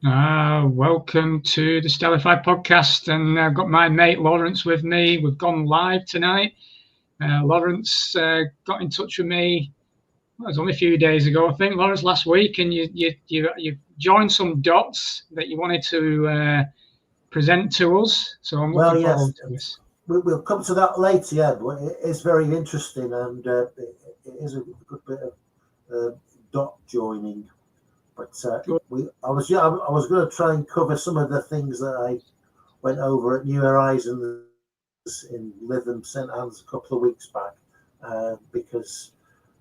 Welcome to the Stellify podcast, and I've got my mate Lawrence with me. We've gone live tonight. Lawrence got in touch with me. Well, it was only a few days ago, I think, Lawrence, last week, and you joined some dots that you wanted to present to us. So I'm looking forward to this. We'll come to that later, yeah, but it is very interesting, and it is a good bit of dot joining. But I was going to try and cover some of the things that I went over at New Horizons in Lytham, St Anne's a couple of weeks back, because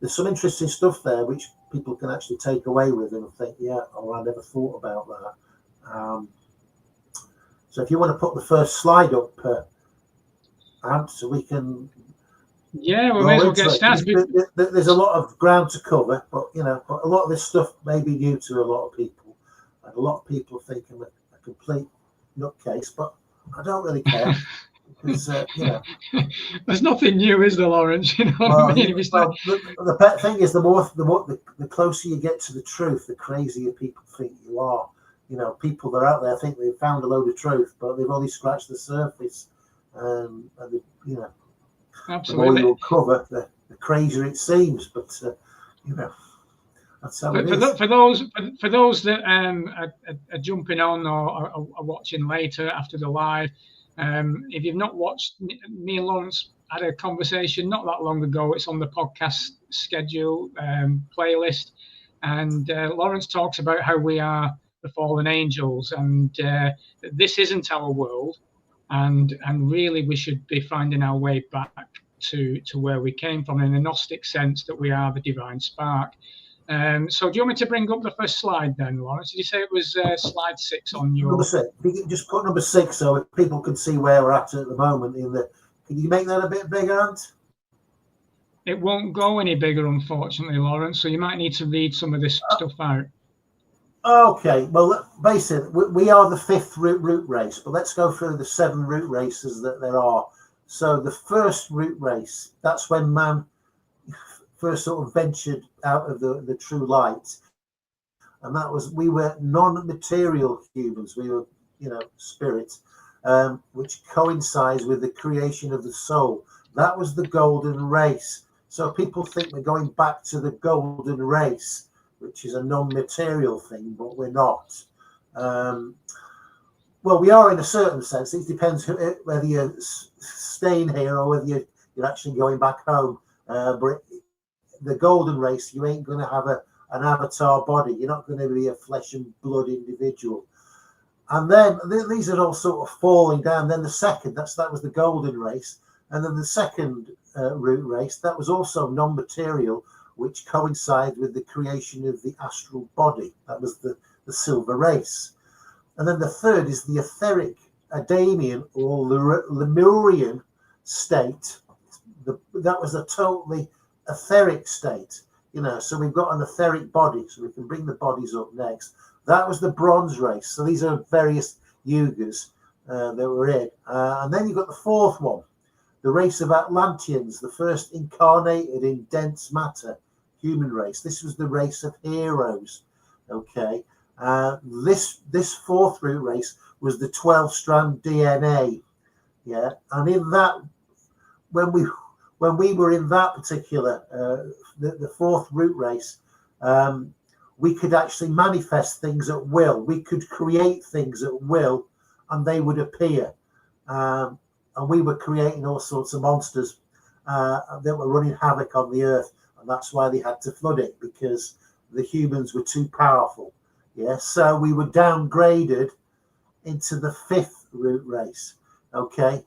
there's some interesting stuff there which people can actually take away with them and think, yeah, oh, I never thought about that. So if you want to put the first slide up, Ant, so we can. Yeah, we may as well get started. There's a lot of ground to cover, but a lot of this stuff may be new to a lot of people, and a lot of people think I'm a complete nutcase, but I don't really care because there's nothing new, is there, Lawrence? You know what I mean? The thing is, the closer you get to the truth, the crazier people think you are. People that are out there think they've found a load of truth, but they've only scratched the surface, and absolutely. The more you'll cover, the crazier it seems. But that's how it is. For those that are jumping on or are watching later after the live, if you've not watched, me and Lawrence had a conversation not that long ago. It's on the podcast schedule playlist, and Lawrence talks about how we are the fallen angels, and this isn't our world. And really, we should be finding our way back to where we came from, in a gnostic sense, that we are the divine spark. So do you want me to bring up the first slide then, Lawrence? Did you say it was slide 6 on your... Number 6. If you just put number 6 so people can see where we're at the moment. Can you make that a bit bigger, Ant? It won't go any bigger, unfortunately, Lawrence, so you might need to read some of this stuff out. Okay, well, basically, we are the 5th root race, but let's go through the 7 root races that there are. So the first root race, that's when man first sort of ventured out of the true light. And we were non-material humans, we were, spirit, which coincides with the creation of the soul. That was the golden race. So people think we're going back to the golden race, which is a non-material thing, but we're not. Well, we are in a certain sense. It depends whether you're staying here or whether you're actually going back home. But the golden race, you ain't going to have an avatar body. You're not going to be a flesh and blood individual. And then these are all sort of falling down. Then the second, that was the golden race. And then the second root race, that was also non-material, which coincides with the creation of the astral body. That was the silver race. And then the third is the etheric Adamian or Lemurian state. That was a totally etheric state. So we've got an etheric body, so we can bring the bodies up next. That was the bronze race. So these are various yugas that we're in. And then you've got the fourth one, the race of Atlanteans, the first incarnated in dense matter human race. This was the race of heroes. Okay. This fourth root race was the 12-strand DNA. Yeah. And in that, when we were in that particular the fourth root race, we could actually manifest things at will. We could create things at will, and they would appear. And we were creating all sorts of monsters that were running havoc on the earth. And that's why they had to flood it, because the humans were too powerful. Yeah, so we were downgraded into the 5th root race. Okay,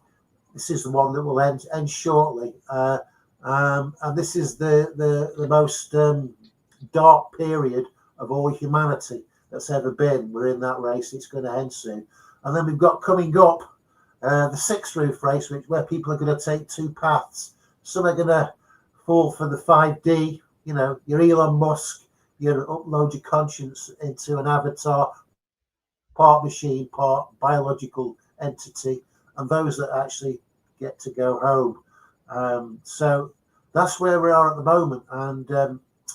this is the one that will end shortly, and this is the most dark period of all humanity that's ever been. We're in that race. It's going to end soon. And then we've got coming up the 6th root race, where people are going to take 2 paths. Some are going to fall for the 5D, your Elon Musk, you upload your conscience into an avatar, part machine, part biological entity, and those that actually get to go home. So that's where we are at the moment, and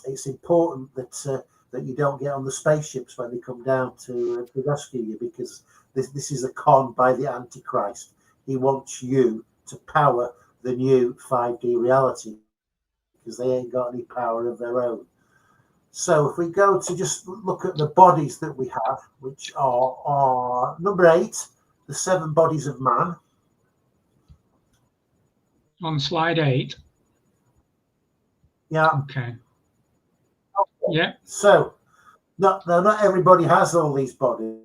it's important that that you don't get on the spaceships when they come down to rescue you, because this is a con by the Antichrist. He wants you to power the new 5D reality, because they ain't got any power of their own. So if we go to just look at the bodies that we have, which are number 8, the 7 bodies of man. On slide 8. Yeah. Okay. Yeah. So not everybody has all these bodies.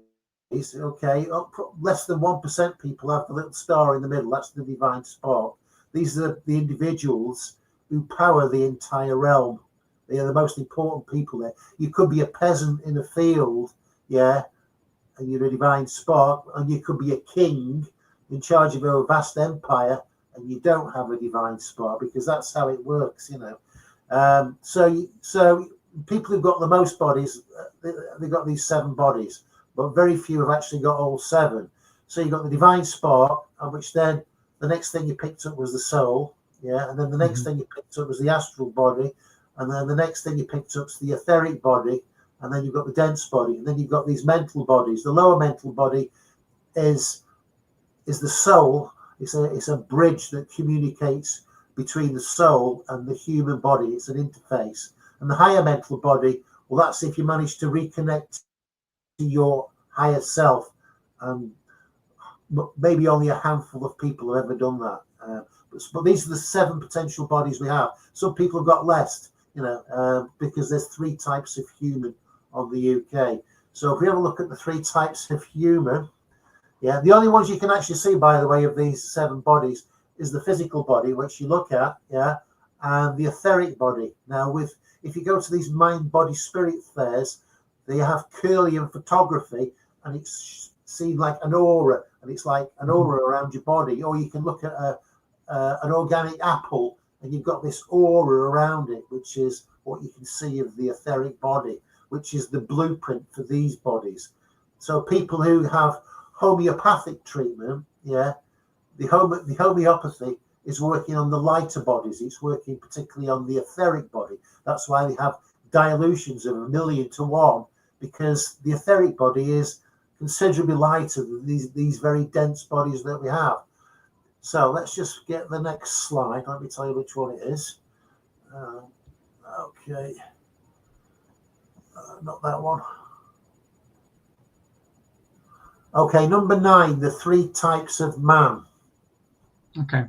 Okay, less than 1% people have the little star in the middle. That's the divine spark. These are the individuals who power the entire realm. They are the most important people there. You could be a peasant in a field, yeah, and you're a divine spark, and you could be a king in charge of a vast empire, and you don't have a divine spark, because that's how it works, you know. So people who've got the most bodies, they've got these 7 bodies, but very few have actually got all 7. So you've got the divine spark, and which then the next thing you picked up was the soul, yeah, and then the next thing you picked up was the astral body, and then the next thing you picked up is the etheric body, and then you've got the dense body, and then you've got these mental bodies. The lower mental body is the soul. It's a bridge that communicates between the soul and the human body. It's an interface. And the higher mental body, well, that's if you manage to reconnect to your higher self. Maybe only a handful of people have ever done that. But these are the 7 potential bodies we have. Some people have got less, you know, because there's 3 types of human on the UK. So if we have a look at the 3 types of human, yeah, the only ones you can actually see, by the way, of these 7 bodies is the physical body, which you look at, yeah, and the etheric body. Now, if you go to these mind, body, spirit fairs, they have Curlian photography, and it's seen like an aura, and it's like an aura around your body. Or you can look at an organic apple, and you've got this aura around it, which is what you can see of the etheric body, which is the blueprint for these bodies. So people who have homeopathic treatment, yeah, the homeopathy is working on the lighter bodies. It's working particularly on the etheric body. That's why they have dilutions of 1,000,000 to 1, because the etheric body is considerably lighter than these very dense bodies that we have. So let's just get the next slide. Let me tell you which one it is. Okay. Not that one. Okay, number 9, the 3 types of man. Okay.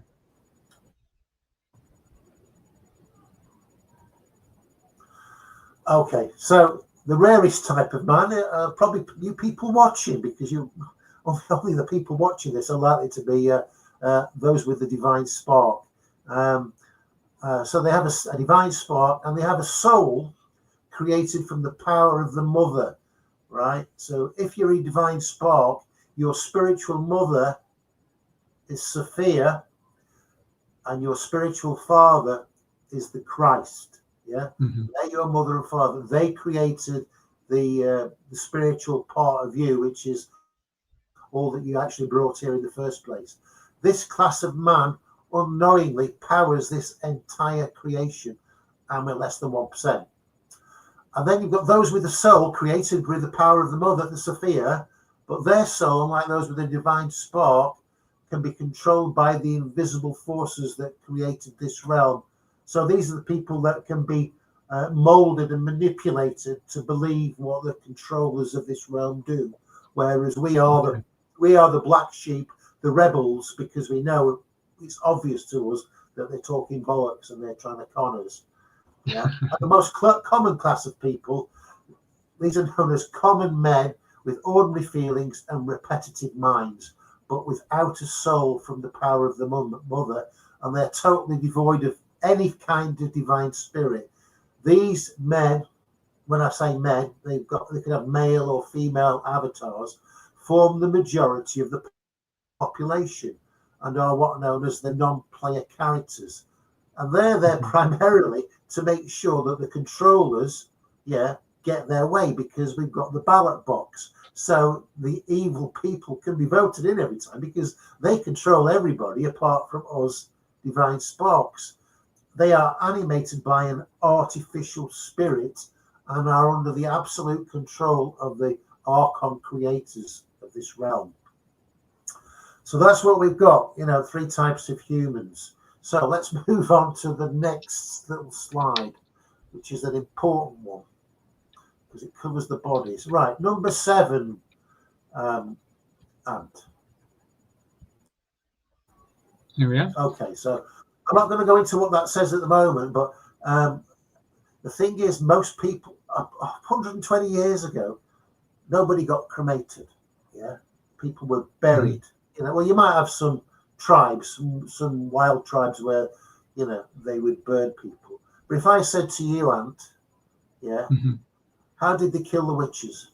Okay, so the rarest type of man are probably you people watching, because only the people watching this are likely to be those with the divine spark. So they have a divine spark, and they have a soul created from the power of the mother, right? So if you're a divine spark, your spiritual mother is Sophia, and your spiritual father is the Christ. Yeah, they're your mother and father. They created the spiritual part of you, which is all that you actually brought here in the first place. This class of man unknowingly powers this entire creation, and we're less than 1%. And then you've got those with the soul created with the power of the mother, the Sophia, but their soul, like those with the divine spark, can be controlled by the invisible forces that created this realm. So these are the people that can be molded and manipulated to believe what the controllers of this realm do. Whereas we are the black sheep, the rebels, because we know it's obvious to us that they're talking bollocks and they're trying to con us. Yeah. And the most common class of people, these are known as common men with ordinary feelings and repetitive minds, but without a soul from the power of the mother, and they're totally devoid of any kind of divine spirit. These men, when I say men, they can have male or female avatars, form the majority of the population and are what are known as the non-player characters. And they're there primarily to make sure that the controllers, get their way, because we've got the ballot box. So the evil people can be voted in every time, because they control everybody apart from us divine sparks. They are animated by an artificial spirit, and are under the absolute control of the Archon creators of this realm. So that's what we've got, 3 types of humans. So let's move on to the next little slide, which is an important one because it covers the bodies. Right, number 7, Ant. Here we are. Okay, so I'm not going to go into what that says at the moment, but the thing is, most people, 120 years ago, nobody got cremated. Yeah, people were buried. Well, you might have some tribes, some wild tribes where, they would burn people. But if I said to you, Ant, yeah, how did they kill the witches?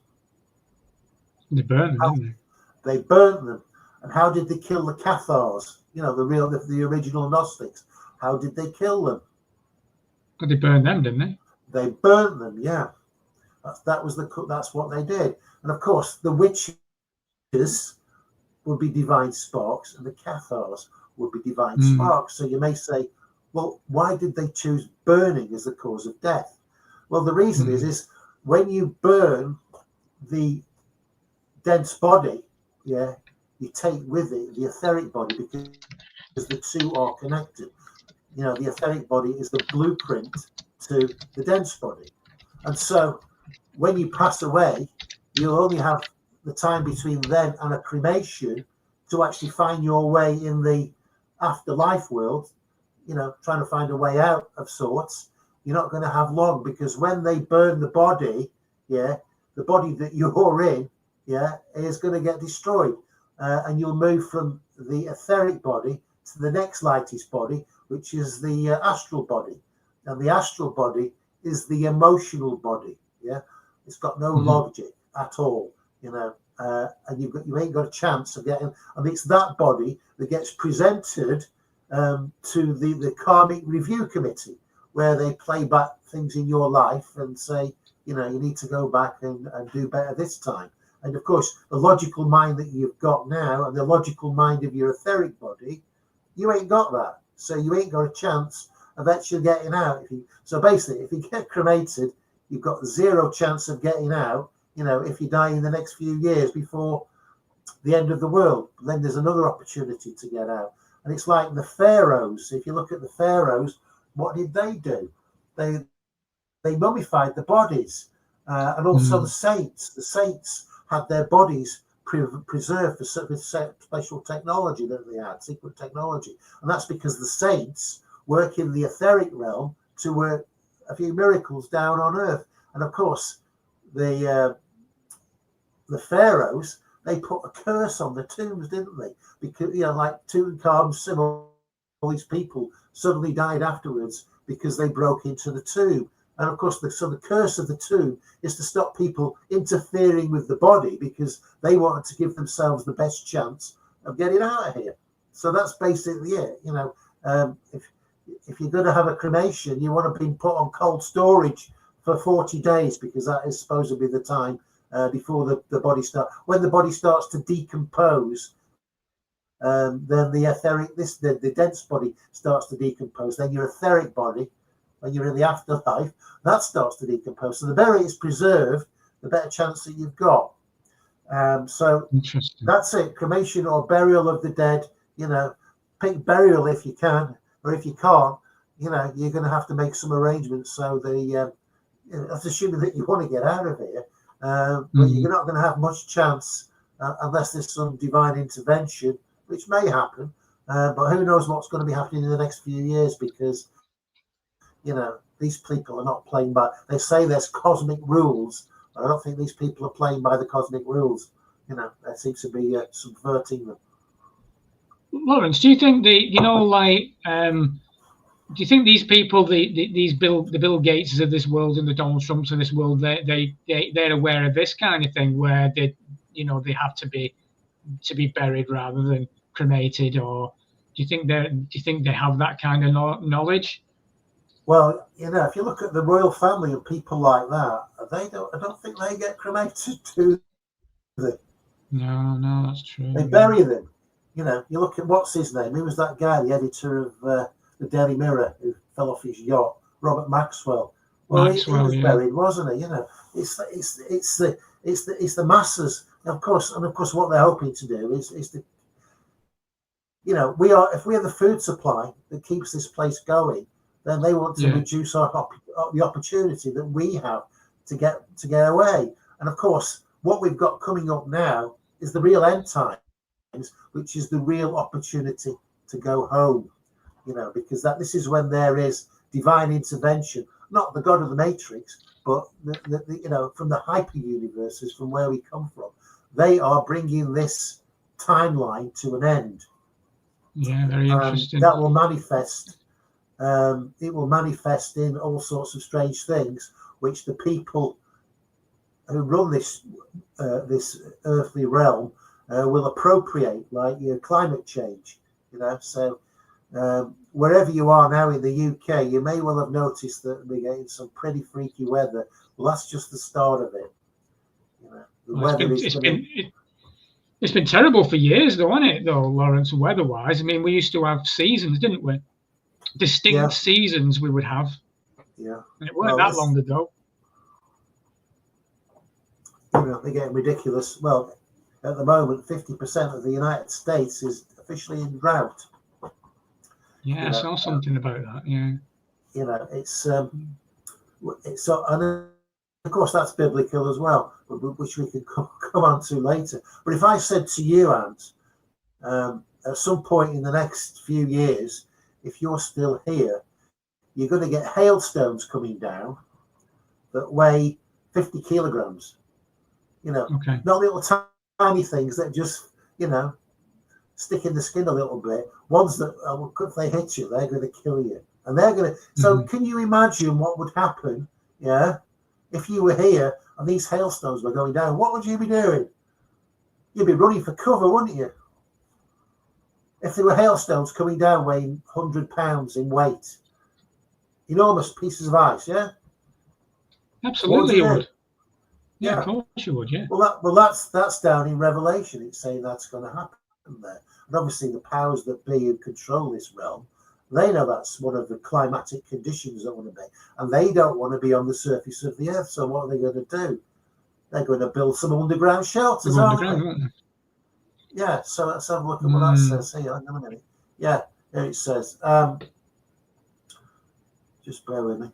They burned them, didn't they? They burnt them. And how did they kill the Cathars? The original Gnostics. How did they kill them? But they burned them, didn't they? They burnt them, yeah. That's what they did. And of course, the witches would be divine sparks, and the Cathars would be divine sparks. So you may say, well, why did they choose burning as the cause of death? Well, the reason is when you burn the dense body, yeah, you take with it the etheric body because the two are connected. The etheric body is the blueprint to the dense body. And so when you pass away, you'll only have the time between then and a cremation to actually find your way in the afterlife world, trying to find a way out of sorts. You're not going to have long, because when they burn the body, yeah, the body that you're in, yeah, is going to get destroyed. And you'll move from the etheric body to the next lightest body, which is the astral body. And the astral body is the emotional body. Yeah, it's got no logic at all, and you ain't got a chance of getting. And it's that body that gets presented to the karmic review committee, where they play back things in your life and say, you need to go back and do better this time. And of course, the logical mind that you've got now and the logical mind of your etheric body, you ain't got that. So you ain't got a chance of actually getting out. So basically, if you get cremated, you've got 0 chance of getting out, if you die in the next few years before the end of the world. Then there's another opportunity to get out. And it's like the pharaohs. If you look at the pharaohs, what did they do? They mummified the bodies. And also the saints. The saints had their bodies preserved for special technology that they had, secret technology. And that's because the saints work in the etheric realm to work a few miracles down on earth. And of course, the pharaohs, they put a curse on the tombs, didn't they? Because, like Tutankhamun, all these people suddenly died afterwards because they broke into the tomb. And of course, the curse of the tomb is to stop people interfering with the body, because they wanted to give themselves the best chance of getting out of here. So that's basically it. If you're going to have a cremation, you want to be put on cold storage for 40 days, because that is supposed to be the time before the body starts. When the body starts to decompose, then the dense body starts to decompose. Then your etheric body, when you're in the afterlife, that starts to decompose. So the better it's preserved, the better chance that you've got. So that's it. Cremation or burial of the dead. Pick burial if you can, or if you can't, you're going to have to make some arrangements. So that's assuming that you want to get out of here. But you're not going to have much chance unless there's some divine intervention, which may happen. But who knows what's going to be happening in the next few years, because these people are not playing by. They say there's cosmic rules, but I don't think these people are playing by the cosmic rules. There seems to be subverting them. Lawrence, do you think do you think these people, the Bill Gateses of this world and the Donald Trumps of this world, they're aware of this kind of thing, where they have to be buried rather than cremated, or do you think they have that kind of knowledge? Well, if you look at the royal family and people like that, I don't think they get cremated, do they? No, that's true. They bury them. You look at what's his name? Who was that guy, the editor of the Daily Mirror, who fell off his yacht? Robert Maxwell. Well, he was buried, wasn't he? You know, it's the masses, of course, and of course, what they're hoping to do is to, you know, if we have the food supply that keeps this place going, then they want to reduce the opportunity that we have to get away. And of course, what we've got coming up now is the real end times, which is the real opportunity to go home. You know, because this is when there is divine intervention, not the God of the Matrix, but the you know, from the hyper universes, from where we come from. They are bringing this timeline to an end. Yeah, very interesting. That will manifest. It will manifest in all sorts of strange things, which the people who run this earthly realm will appropriate, like climate change. You know, so wherever you are now in the UK, you may well have noticed that we're getting some pretty freaky weather. Well, that's just the start of it. You know, the weather it's been terrible for years, though, hasn't it? Though, Lawrence, weather-wise, I mean, we used to have seasons, didn't we? Distinct seasons we would have. Yeah, and it weren't that long ago. You know, they're getting ridiculous. Well, at the moment, 50% of the United States is officially in drought. Yeah, I saw something about that. Yeah, you know, it's so, and of course that's biblical as well, which we can come on to later. But if I said to you, Ant, at some point in the next few years, if you're still here, you're going to get hailstones coming down that weigh 50 kilograms. You know, not little tiny things that just, you know, stick in the skin a little bit. Ones that, if they hit you, they're going to kill you. And they're going to, so can you imagine what would happen, if you were here and these hailstones were going down? What would you be doing? You'd be running for cover, wouldn't you? If there were hailstones coming down weighing 100 pounds in weight, enormous pieces of ice, Absolutely, you would. Yeah, of course you would, Well, that's down in Revelation. It's saying that's going to happen there. And obviously the powers that be who control this realm, they know that's one of the climatic conditions that want to be. And they don't want to be on the surface of the earth. So what are they going to do? They're going to build some underground shelters, aren't they? Yeah, so let's have a look at what that says here. Hang on a minute. Yeah, here it says. Just bear with me.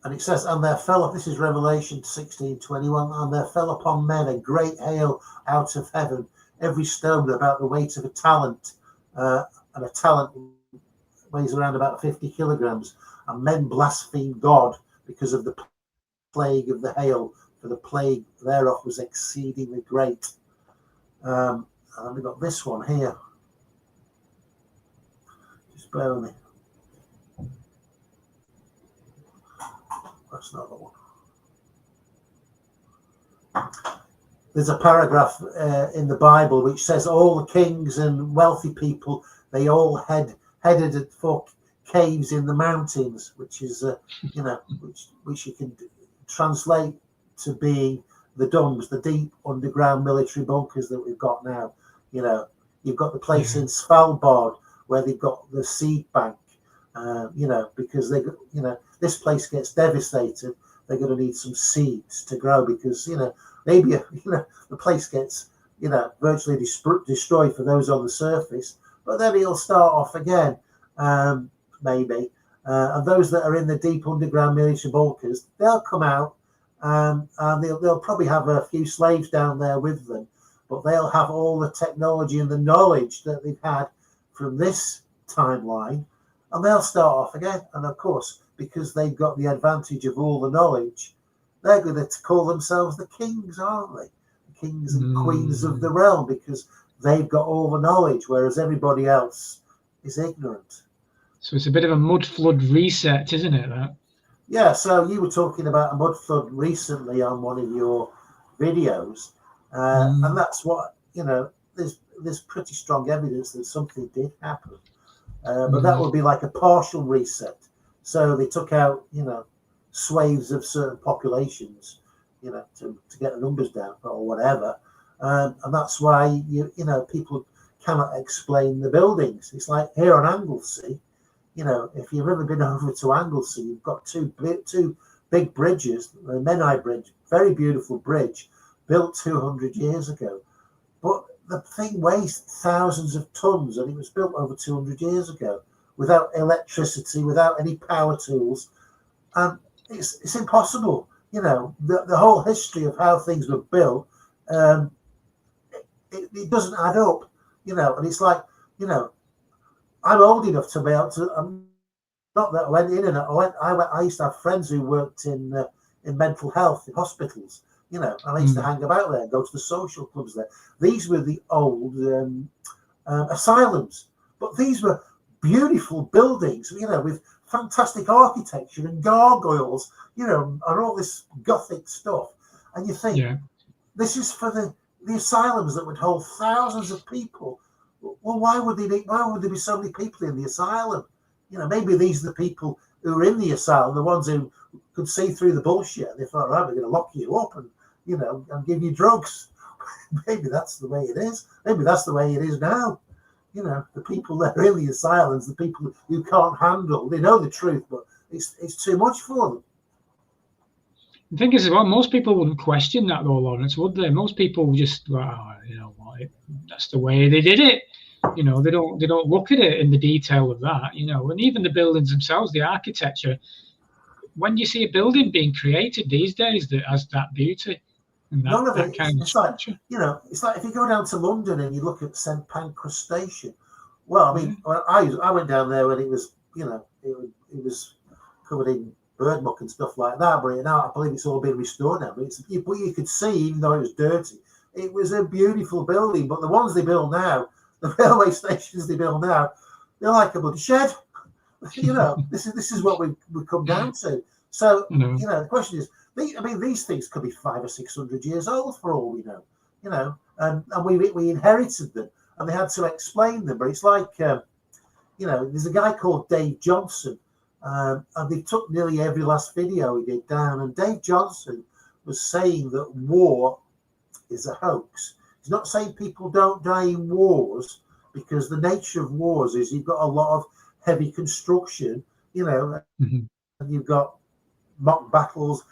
And it says, and there fell, this is Revelation 16:21, and there fell upon men a great hail out of heaven, every stone about the weight of a talent, and a talent weighs around about 50 kilograms. And men blasphemed God because of the plague of the hail, for the plague thereof was exceedingly great. And we've got this one here. Just bear with me. That's not the one. There's a paragraph in the Bible which says all the kings and wealthy people, they all headed for caves in the mountains, which is which you can translate to being the DUMBs, the deep underground military bunkers that we've got now. You know, you've got the place in Svalbard where they've got the seed bank. Because this place gets devastated, they're going to need some seeds to grow, because maybe the place gets virtually destroyed for those on the surface, but then it'll start off again, maybe. And those that are in the deep underground military bunkers, they'll come out, and they'll probably have a few slaves down there with them, but they'll have all the technology and the knowledge that they've had from this timeline. And they'll start off again. And of course, because they've got the advantage of all the knowledge, they're going to call themselves the kings, aren't they? The kings and queens of the realm, because they've got all the knowledge, whereas everybody else is ignorant. So it's a bit of a mud flood reset, isn't it, that? Yeah, so you were talking about a mud flood recently on one of your videos. And that's what, there's pretty strong evidence that something did happen. But that would be like a partial reset. So they took out, swathes of certain populations, to get the numbers down or whatever. And that's why, people cannot explain the buildings. It's like here on Anglesey, You know, if you've ever been over to Anglesey, you've got two big bridges, the Menai Bridge, very beautiful bridge, built 200 years ago. But the thing weighs thousands of tons, and it was built over 200 years ago without electricity, without any power tools. And it's impossible. You know, the whole history of how things were built, it doesn't add up, you know. And it's like, you know, I'm old enough to be able to, not that I went in and I used to have friends who worked in mental health in hospitals, you know, and I used to hang about there, go to the social clubs there. These were the old asylums, but these were beautiful buildings, you know, with fantastic architecture and gargoyles, you know, and all this Gothic stuff. And you think, this is for the asylums that would hold thousands of people. Well, why would there be so many people in the asylum? You know, maybe these are the people who are in the asylum, the ones who could see through the bullshit. They thought, right, we're going to lock you up and, you know, and give you drugs. Maybe that's the way it is. Maybe that's the way it is now. You know, the people that are in the asylums, the people who can't handle, they know the truth, but it's too much for them. The thing is, well, most people wouldn't question that though, Lawrence, would they? Most people just, well, you know what, that's the way they did it. You know, they don't look at it in the detail of that, you know. And even the buildings themselves, the architecture, when you see a building being created these days that has that beauty and none of it, kind of structure. Like, you know, it's like if you go down to London and you look at St Pancras Station. Well, I mean, I went down there when it was, you know, it was covered in bird muck and stuff like that, but now I believe it's all been restored now. But you could see, even though it was dirty, it was a beautiful building. But the ones they build now, the railway stations they build now, they're like a bloody shed. You know, this is what we come down to. So, you know, the question is, I mean, these things could be 500 or 600 years old for all we know. You know, and we inherited them, and they had to explain them. But it's like, you know, there's a guy called Dave Johnson. And they took nearly every last video he did down. And Dave Johnson was saying that war is a hoax. He's not saying people don't die in wars, because the nature of wars is you've got a lot of heavy construction, you know, and you've got mock battles,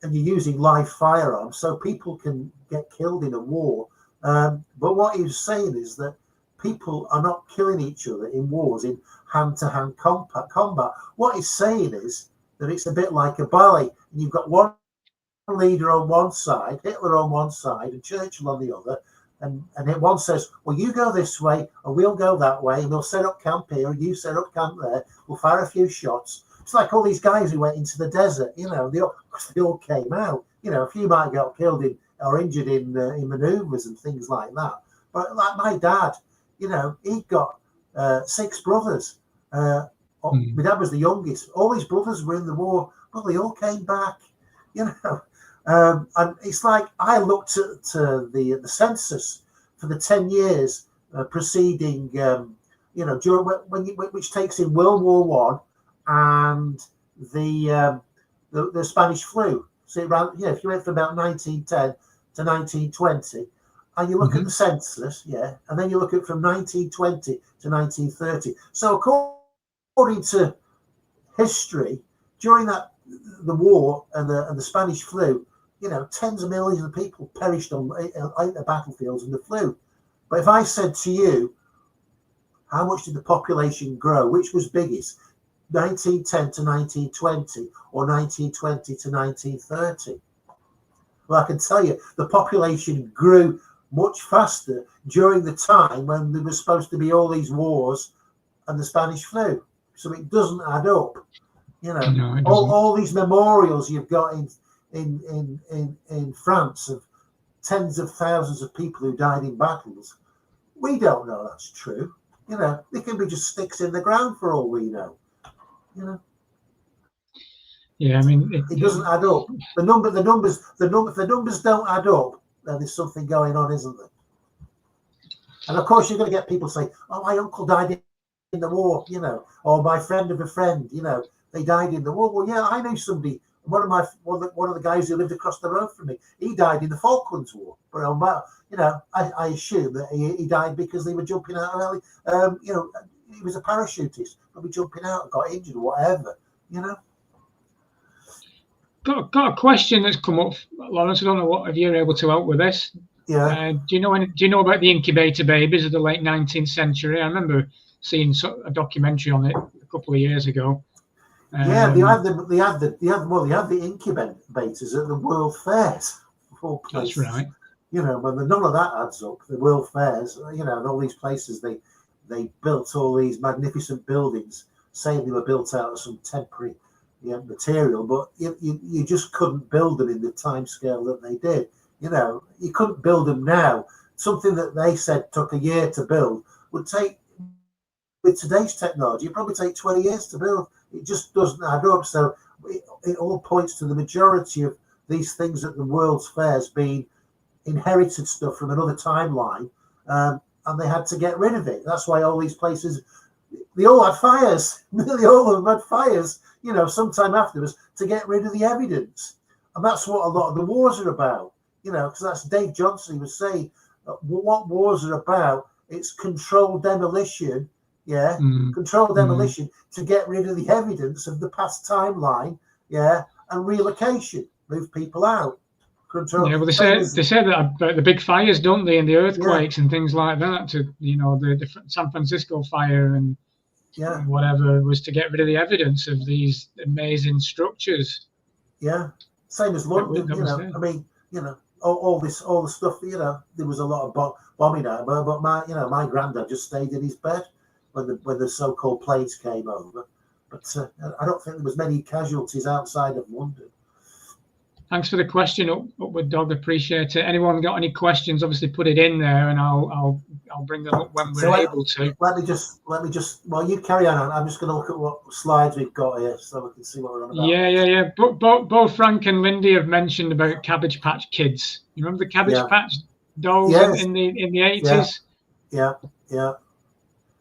and you're using live firearms, so people can get killed in a war. But what he was saying is that people are not killing each other in wars, in hand-to-hand combat. What he's saying is that it's a bit like a ballet, and you've got one leader on one side, Hitler on one side, and Churchill on the other, and one says, well, you go this way, and we'll go that way, and we'll set up camp here, and you set up camp there, we'll fire a few shots. It's like all these guys who went into the desert, you know, they all came out. You know, a few might get killed or injured in manoeuvres and things like that. But like my dad, you know, he got 6 brothers. My dad was the youngest. All his brothers were in the war, but they all came back, you know. And it's like I looked at the census for the 10 years preceding, you know, during which takes in World War One and the Spanish flu. So it ran, if you went from about 1910 to 1920, and you look at the census, and then you look at from 1920 to 1930. So according to history, during the war and the Spanish flu, you know, tens of millions of people perished on the battlefields in the flu. But if I said to you, how much did the population grow? Which was biggest? 1910 to 1920 or 1920 to 1930? Well, I can tell you the population grew much faster during the time when there was supposed to be all these wars and the Spanish flu. So it doesn't add up. You know, no, all these memorials you've got in France of tens of thousands of people who died in battles. We don't know that's true. You know, they can be just sticks in the ground for all we know. You know. Yeah, I mean, it doesn't add up. The numbers don't add up, then there's something going on, isn't there? And of course, you're going to get people saying, "Oh, my uncle died in the war," you know, or my friend of a friend, you know, they died in the war. Well, yeah, I know somebody. One of the guys who lived across the road from me, he died in the Falklands War. But you know, I assume that he died because they were jumping out early. You know, he was a parachutist, probably jumping out and got injured or whatever, you know. Got a question that's come up, Lawrence. I don't know if you're able to help with this. Yeah. Do you know about the incubator babies of the late 19th century? I remember seeing a documentary on it a couple of years ago. Yeah, they had the incubators at the World Fairs. That's right. You know, when none of that adds up, the World Fairs, you know, and all these places, they built all these magnificent buildings, saying they were built out of some temporary material, but you just couldn't build them in the time scale that they did. You know, you couldn't build them now. Something that they said took a year to build would take, with today's technology, it'd probably take 20 years to build. It just doesn't add up. So it all points to the majority of these things at the World's Fairs being inherited stuff from another timeline, and they had to get rid of it. That's why all these places, they all had fires. Nearly all of them had fires, you know, sometime afterwards, to get rid of the evidence. And that's what a lot of the wars are about, you know, because that's Dave Johnson. He was saying what wars are about. It's controlled demolition, controlled demolition to get rid of the evidence of the past timeline, and relocation, move people out. Control. Yeah, well, they say that about the big fires, don't they, and the earthquakes and things like that. To, you know, the San Francisco fire and whatever was to get rid of the evidence of these amazing structures. Yeah, same as London. You know, I mean, you know, all the stuff. You know, there was a lot of bombing out, but my granddad just stayed in his bed when the so-called planes came over. But I don't think there was many casualties outside of London. Thanks for the question, Upward Dog. Appreciate it. Anyone got any questions? Obviously, put it in there, and I'll bring them up when we're able to. Let me just. Well, you carry on. I'm just going to look at what slides we've got here, so we can see what we're on about. Yeah. Both Frank and Lindy have mentioned about Cabbage Patch Kids. You remember the Cabbage Patch dolls in the 80s? Yeah.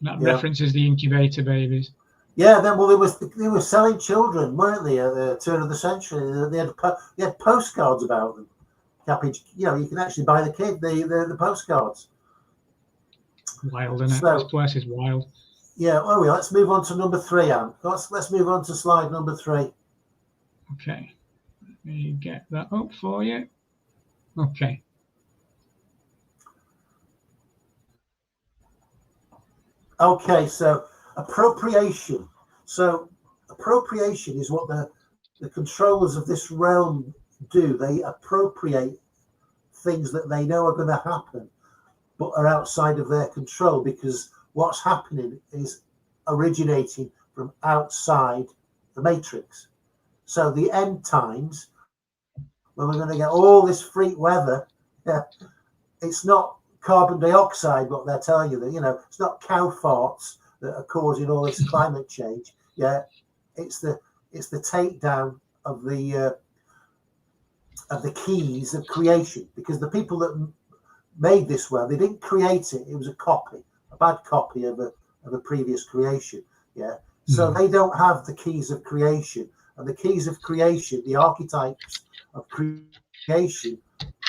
That references the incubator babies. Yeah, then they were selling children, weren't they, at the turn of the century? They had postcards about them. Cabbage, you know, you can actually buy the kid the postcards. Wild, isn't it? This place is wild. Yeah. Oh, yeah. Let's move on to number 3, Anne. Let's move on to slide number 3. Okay. Let me get that up for you. Okay. Okay. So appropriation. So appropriation is what the controllers of this realm do. They appropriate things that they know are going to happen, but are outside of their control, because what's happening is originating from outside the matrix. So the end times, when we're going to get all this freak weather, it's not carbon dioxide, what they're telling you, that, you know, it's not cow farts that are causing all this climate change. It's the takedown of the keys of creation, because the people that made this world, they didn't create it. It was a bad copy of a previous creation. So they don't have the keys of creation, and the keys of creation, the archetypes of creation,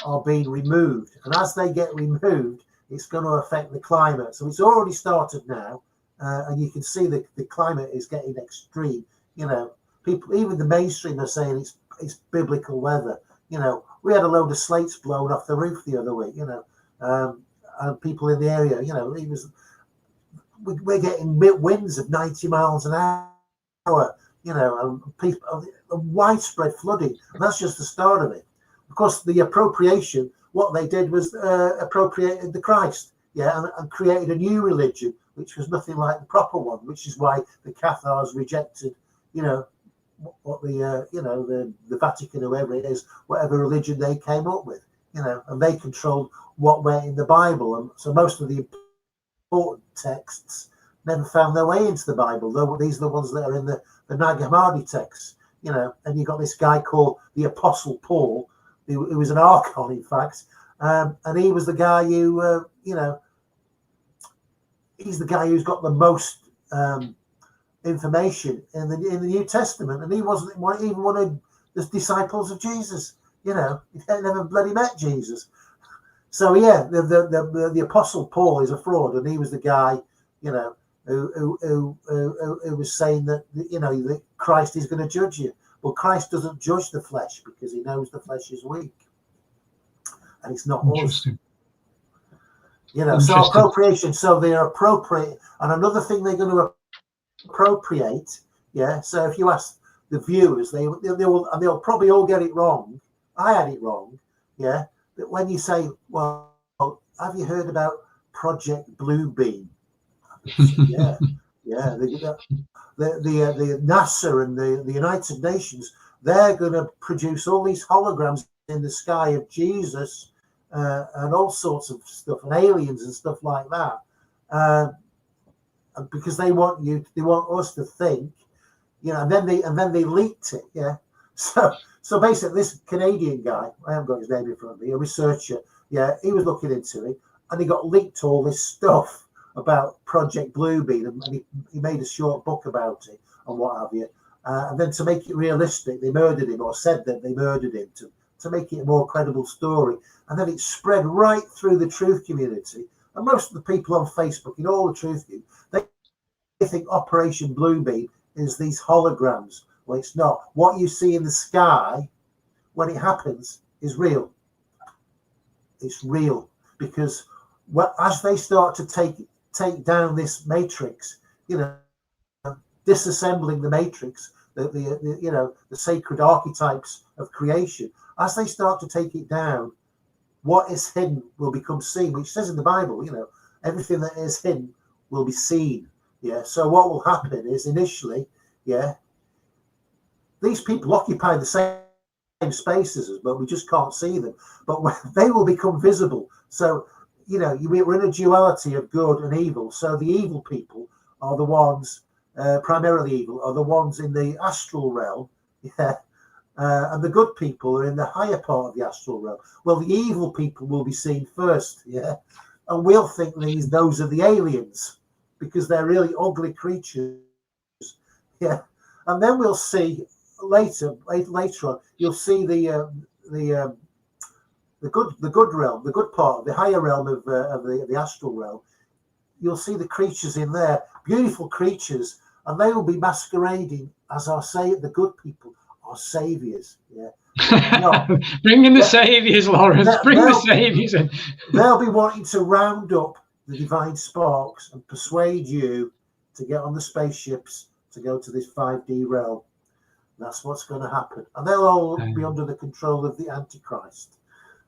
are being removed, and as they get removed, it's going to affect the climate. So it's already started now, and you can see the climate is getting extreme. You know, people, even the mainstream, are saying it's biblical weather. You know, we had a load of slates blown off the roof the other week. You know, and people in the area, you know, we're getting winds of 90 miles an hour. You know, and people, widespread flooding. And that's just the start of it. Of course, the appropriation, what they did was appropriated the Christ, and created a new religion, which was nothing like the proper one, which is why the Cathars rejected, you know, what the Vatican, or whoever it is, whatever religion they came up with, you know, and they controlled what went in the Bible. And so most of the important texts never found their way into the Bible, though these are the ones that are in the Nag Hammadi texts, you know. And you got this guy called the Apostle Paul, who was an archon, in fact, and he was the guy who, you know, he's the guy who's got the most information in the New Testament, and he wasn't even one of the disciples of Jesus. You know, he never bloody met Jesus. So yeah, the Apostle Paul is a fraud, and he was the guy, you know, who was saying that, you know, that Christ is going to judge you. Well, Christ doesn't judge the flesh because he knows the flesh is weak, and it's not us. You know, so appropriation. So they are appropriate, and another thing they're going to appropriate. Yeah. So if you ask the viewers, they'll probably all get it wrong. I had it wrong. Yeah. But when you say, well, have you heard about Project Bluebeam? Yeah, yeah. The NASA and the United Nations, they're going to produce all these holograms in the sky of Jesus and all sorts of stuff, and aliens and stuff like that, because they want us to think, you know. And then they leaked it. Yeah. So basically, this Canadian guy, I haven't got his name in front of me, a researcher. Yeah, he was looking into it, and he got leaked all this stuff about Project Bluebeam, and he made a short book about it and what have you. And then to make it realistic, they murdered him, or said that they murdered him to make it a more credible story. And then it spread right through the truth community. And most of the people on Facebook, in all the truth community, they think Operation Bluebeam is these holograms. Well, it's not. What you see in the sky when it happens is real. It's real, because as they start to take down this matrix, you know, disassembling the matrix, the you know, the sacred archetypes of creation, as they start to take it down, what is hidden will become seen, which says in the Bible, you know, everything that is hidden will be seen. Yeah. So what will happen is, initially, yeah, these people occupy the same spaces, but we just can't see them. But they will become visible. So, you know, we're in a duality of good and evil. So the evil people are the ones, primarily evil, are the ones in the astral realm. Yeah. And the good people are in the higher part of the astral realm. Well, the evil people will be seen first. Yeah. And we'll think those are the aliens, because they're really ugly creatures. Yeah. And then we'll see later on, you'll see the good realm, the good part, the higher realm of the astral realm. You'll see the creatures in there, beautiful creatures, and they will be masquerading as the good people, our saviors. Yeah. Bring in the saviors, Lawrence. Bring the saviors in. They'll be wanting to round up the divine sparks and persuade you to get on the spaceships to go to this 5D realm. That's what's going to happen, and they'll all be under the control of the Antichrist.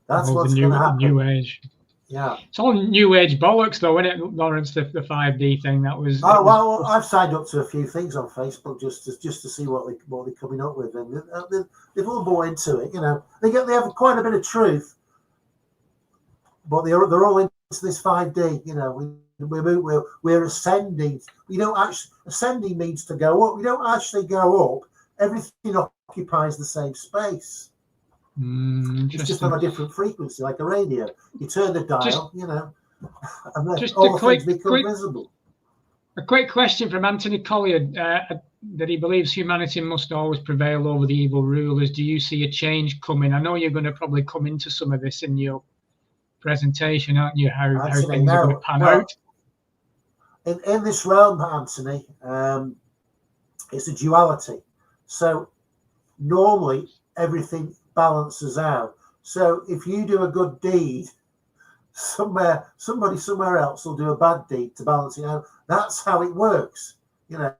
That's what's going to happen. New Age. Yeah, it's all New Age bollocks, though, isn't it, Lawrence? The 5D thing that was. Oh well, I've signed up to a few things on Facebook just to see what they're coming up with, and they've all bought into it. You know, they have quite a bit of truth, but they're all into this 5D. You know, we're ascending. We don't actually, ascending means to go up. We don't actually go up. Everything occupies the same space. It's just on a different frequency, like a radio. You turn the dial, you know, and then all the things become visible. A quick question from Anthony Collier, that he believes humanity must always prevail over the evil rulers. Do you see a change coming? I know you're going to probably come into some of this in your presentation, aren't you? How things are going to pan out. In this realm, Anthony, it's a duality. So normally everything balances out. So if you do a good deed, somebody somewhere else will do a bad deed to balance it out. That's how it works. You know,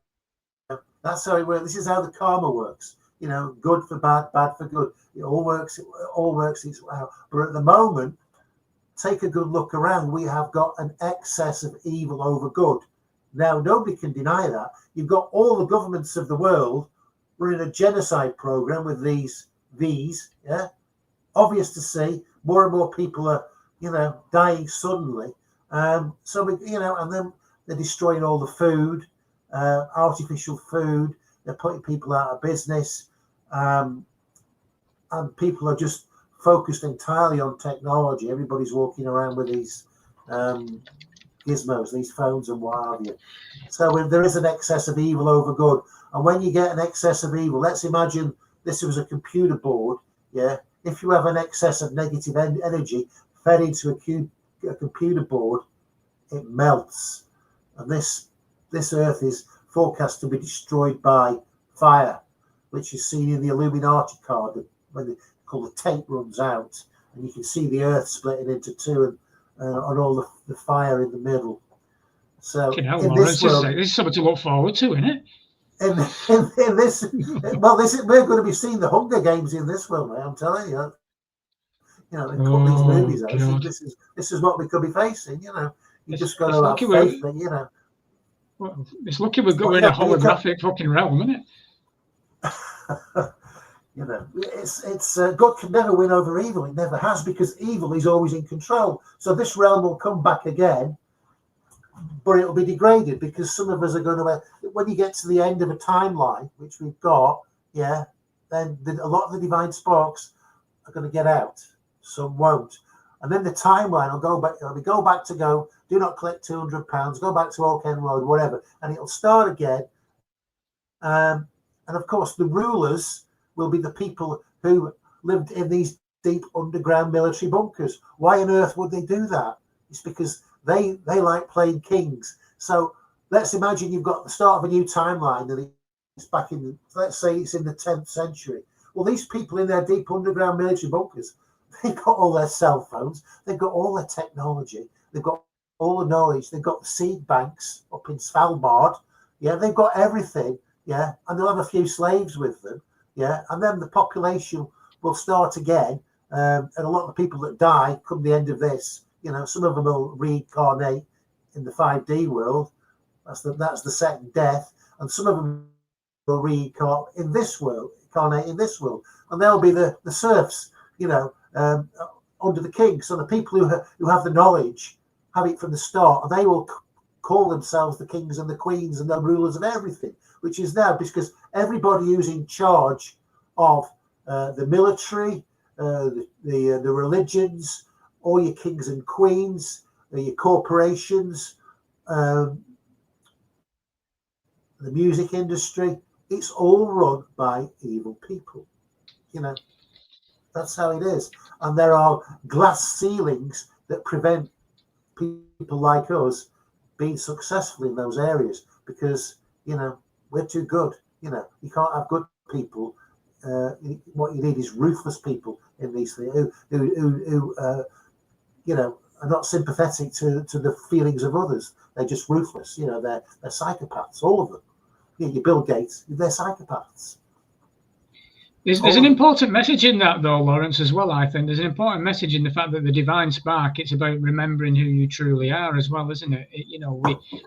that's how it works. This is how the karma works. You know, good for bad, bad for good. It all works its way out. But at the moment, take a good look around. We have got an excess of evil over good. Now, nobody can deny that. You've got all the governments of the world. We're in a genocide program with these, yeah. Obvious to see, more and more people are, you know, dying suddenly. So we, you know, and then they're destroying all the food, artificial food. They're putting people out of business, and people are just focused entirely on technology. Everybody's walking around with these gizmos, these phones, and what have you. So there is an excess of evil over good. And when you get an excess of evil, let's imagine this was a computer board. Yeah. If you have an excess of negative energy fed into a computer board, it melts. And this this Earth is forecast to be destroyed by fire, which is seen in the Illuminati card when they call the tape runs out, and you can see the Earth splitting into two, and all the fire in the middle. So You know, in Lawrence, this world, this is something to look forward to, isn't it? in this, well, we're going to be seeing the Hunger Games in this world, mate, I'm telling you. You know, and cut these movies out. So this is what we could be facing. You know, you just got to have faith that, you know. Well, it's lucky we're going in a holographic fucking realm, isn't it? You know, it's God can never win over evil. It never has, because evil is always in control. So this realm will come back again, but it'll be degraded, because some of us are going to. When you get to the end of a timeline, which we've got, yeah, then a lot of the divine sparks are going to get out. Some won't, and then the timeline will go back. We go back to do not collect £200, go back to Old Ken Road, whatever, and it'll start again. And of course, the rulers will be the people who lived in these deep underground military bunkers. Why on earth would they do that? It's because they like playing kings. So let's imagine you've got the start of a new timeline, and it's back in, let's say it's in the 10th century. Well, these people in their deep underground military bunkers, they've got all their cell phones, they've got all their technology, they've got all the knowledge, they've got the seed banks up in Svalbard, yeah, they've got everything, yeah, and they'll have a few slaves with them, yeah, and then the population will start again, and a lot of the people that die come the end of this, you know, some of them will reincarnate in the 5D world, that's the second death, and some of them will reincarnate in this world, and they'll be the serfs, you know, under the king. So the people who have the knowledge have it from the start, and they will call themselves the kings and the queens and the rulers of everything, which is now because everybody who's in charge of the military, the religions, all your kings and queens, your corporations, the music industry, it's all run by evil people, you know. That's how it is. And there are glass ceilings that prevent people like us being successful in those areas, because, you know, we're too good. You know, you can't have good people. What you need is ruthless people in these things who you know, are not sympathetic to the feelings of others. They're just ruthless. You know, they're psychopaths, all of them. You know, your Bill Gates, they're psychopaths. There's an important message in that, though, Lawrence, as well, I think. There's an important message in the fact that the divine spark, it's about remembering who you truly are as well, isn't it? You know,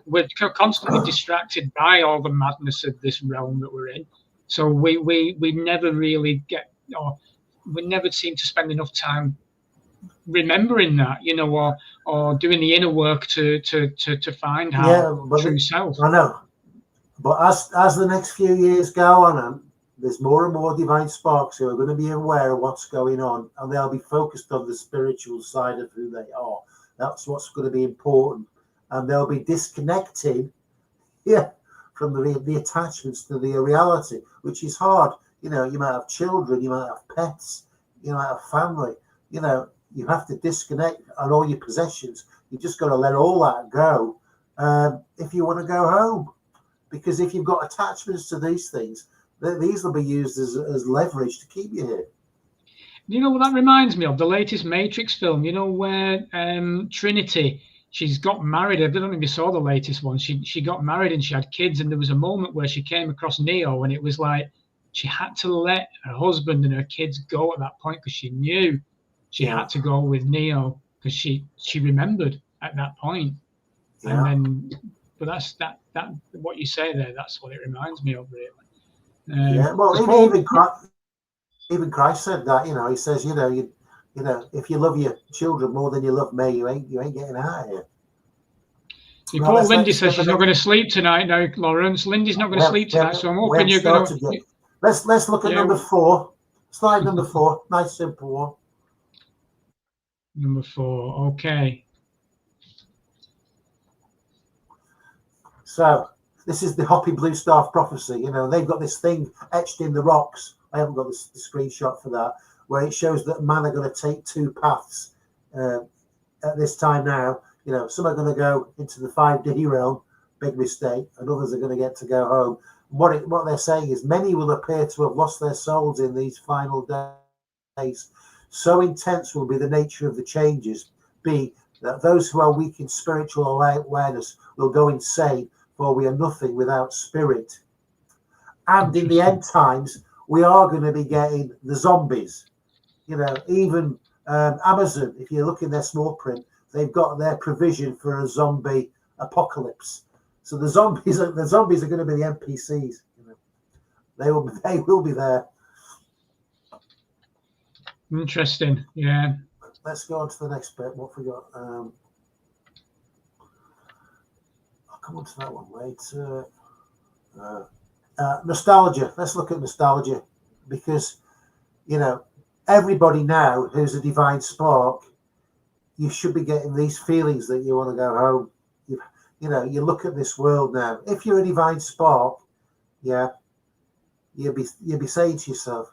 we're constantly distracted by all the madness of this realm that we're in. So we never really we never seem to spend enough time remembering that, you know, or doing the inner work to find our true self. I know. But as the next few years go on, there's more and more divine sparks who are going to be aware of what's going on, and they'll be focused on the spiritual side of who they are. That's what's going to be important, and they'll be disconnected, from the attachments to the reality, which is hard. You know, you might have children, you might have pets, you might have family. You know, you have to disconnect on all your possessions. You just got to let all that go if you want to go home, because if you've got attachments to these things, these will be used as leverage to keep you here. You know what that reminds me of? The latest Matrix film, you know, where Trinity, she's got married. I don't know if you saw the latest one. She got married and she had kids, and there was a moment where she came across Neo, and it was like she had to let her husband and her kids go at that point, because she knew she had to go with Neo, because she remembered at that point. And then, but that's that what you say there, that's what it reminds me of, really. Well, even Christ said that. You know, he says, you know, if you love your children more than you love me, you ain't getting out of here. Your poor Lindy says she's not going to sleep tonight now, Lawrence. Lindy's not going to sleep tonight, so I'm hoping you're going to. Let's look at number 4. Slide number 4. Nice simple one. Number 4. Okay. So this is the Hoppy Blue Staff prophecy. You know, they've got this thing etched in the rocks. I haven't got the screenshot for that, where it shows that man are going to take 2 paths at this time now. You know, some are going to go into the 5D realm, big mistake, and others are going to get to go home. What they're saying is many will appear to have lost their souls in these final days. So intense will be the nature of the changes, be that those who are weak in spiritual awareness will go insane, for we are nothing without spirit. And in the end times, we are going to be getting the zombies. You know, even Amazon, if you look in their small print, they've got their provision for a zombie apocalypse. So the zombies are going to be the NPCs. You know, they will be there. Interesting. Yeah. Let's go on to the next bit. What we got? I'll come on to that one later. Nostalgia. Let's look at nostalgia, because you know, everybody now who's a divine spark, you should be getting these feelings that you want to go home. You know, you look at this world now. If you're a divine spark, yeah, you'll be saying to yourself,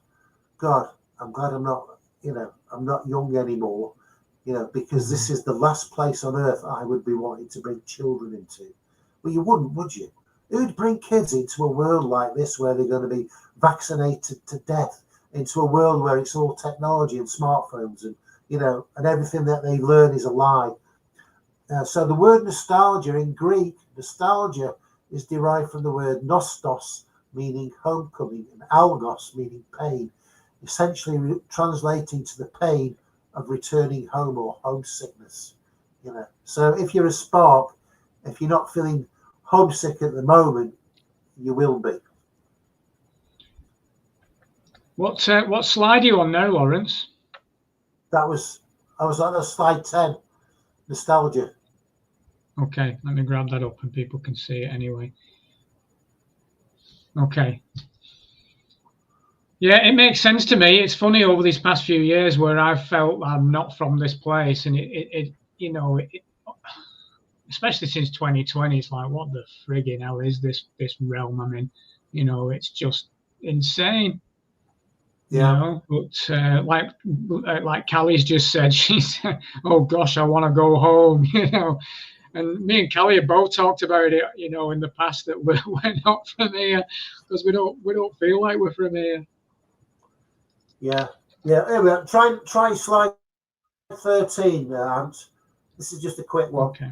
God, I'm glad I'm not young anymore, you know, because this is the last place on earth I would be wanting to bring children into. Well, you wouldn't, would you? Who'd bring kids into a world like this where they're going to be vaccinated to death, into a world where it's all technology and smartphones and, you know, and everything that they learn is a lie. So the word nostalgia in Greek, nostalgia is derived from the word nostos, meaning homecoming, and algos, meaning pain, essentially translating to the pain of returning home or homesickness. You know, so if you're a spark, if you're not feeling homesick at the moment, you will be. What slide are you on now, Lawrence? I was on slide 10, nostalgia. Okay, let me grab that up and people can see it anyway. Okay. Yeah, it makes sense to me. It's funny over these past few years where I've felt I'm not from this place, and it you know, especially since 2020, it's like, what the friggin' hell is this realm I'm in? You know, it's just insane. Yeah. You know, but like Callie's just said, she said, "Oh gosh, I want to go home." You know, and me and Callie have both talked about it. You know, in the past that we're not from here because we don't feel like we're from here. Yeah. Anyway, try slide 13, Ant. This is just a quick one. Okay.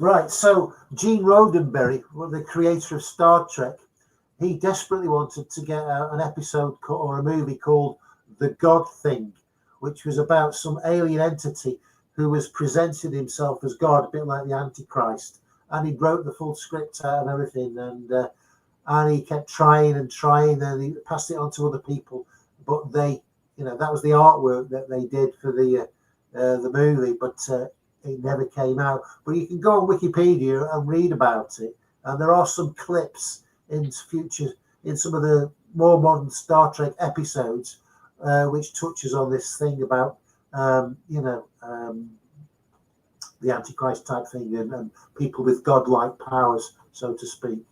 Right, so Gene Roddenberry, the creator of Star Trek, he desperately wanted to get an episode or a movie called The God Thing, which was about some alien entity who was presenting himself as God, a bit like the Antichrist. And he wrote the full script out and everything, and he kept trying, and he passed it on to other people. But they, you know, that was the artwork that they did for the movie, but it never came out. But you can go on Wikipedia and read about it, and there are some clips in some of the more modern Star Trek episodes, which touches on this thing about the Antichrist type thing and people with godlike powers, so to speak.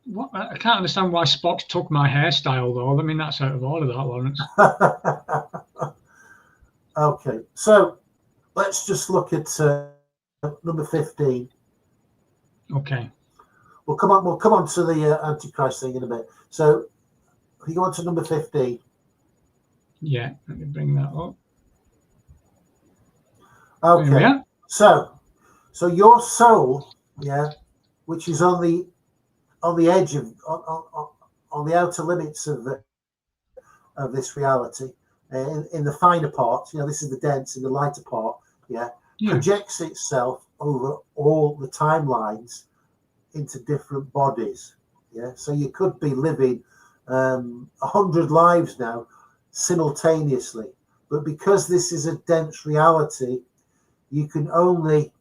What, I can't understand why Spock took my hairstyle though. I mean, that's out of order, that, Lawrence. Okay, so let's just look at number 15. Okay. We'll come on to the Antichrist thing in a bit. So if you go on to number 15. Yeah, let me bring that up. Okay. So your soul, yeah, which is on the edge of on the outer limits of this reality, in the finer part, you know, this is the dense, in the lighter part, yeah, projects itself over all the timelines into different bodies. Yeah, so you could be living 100 lives now simultaneously, but because this is a dense reality, you can only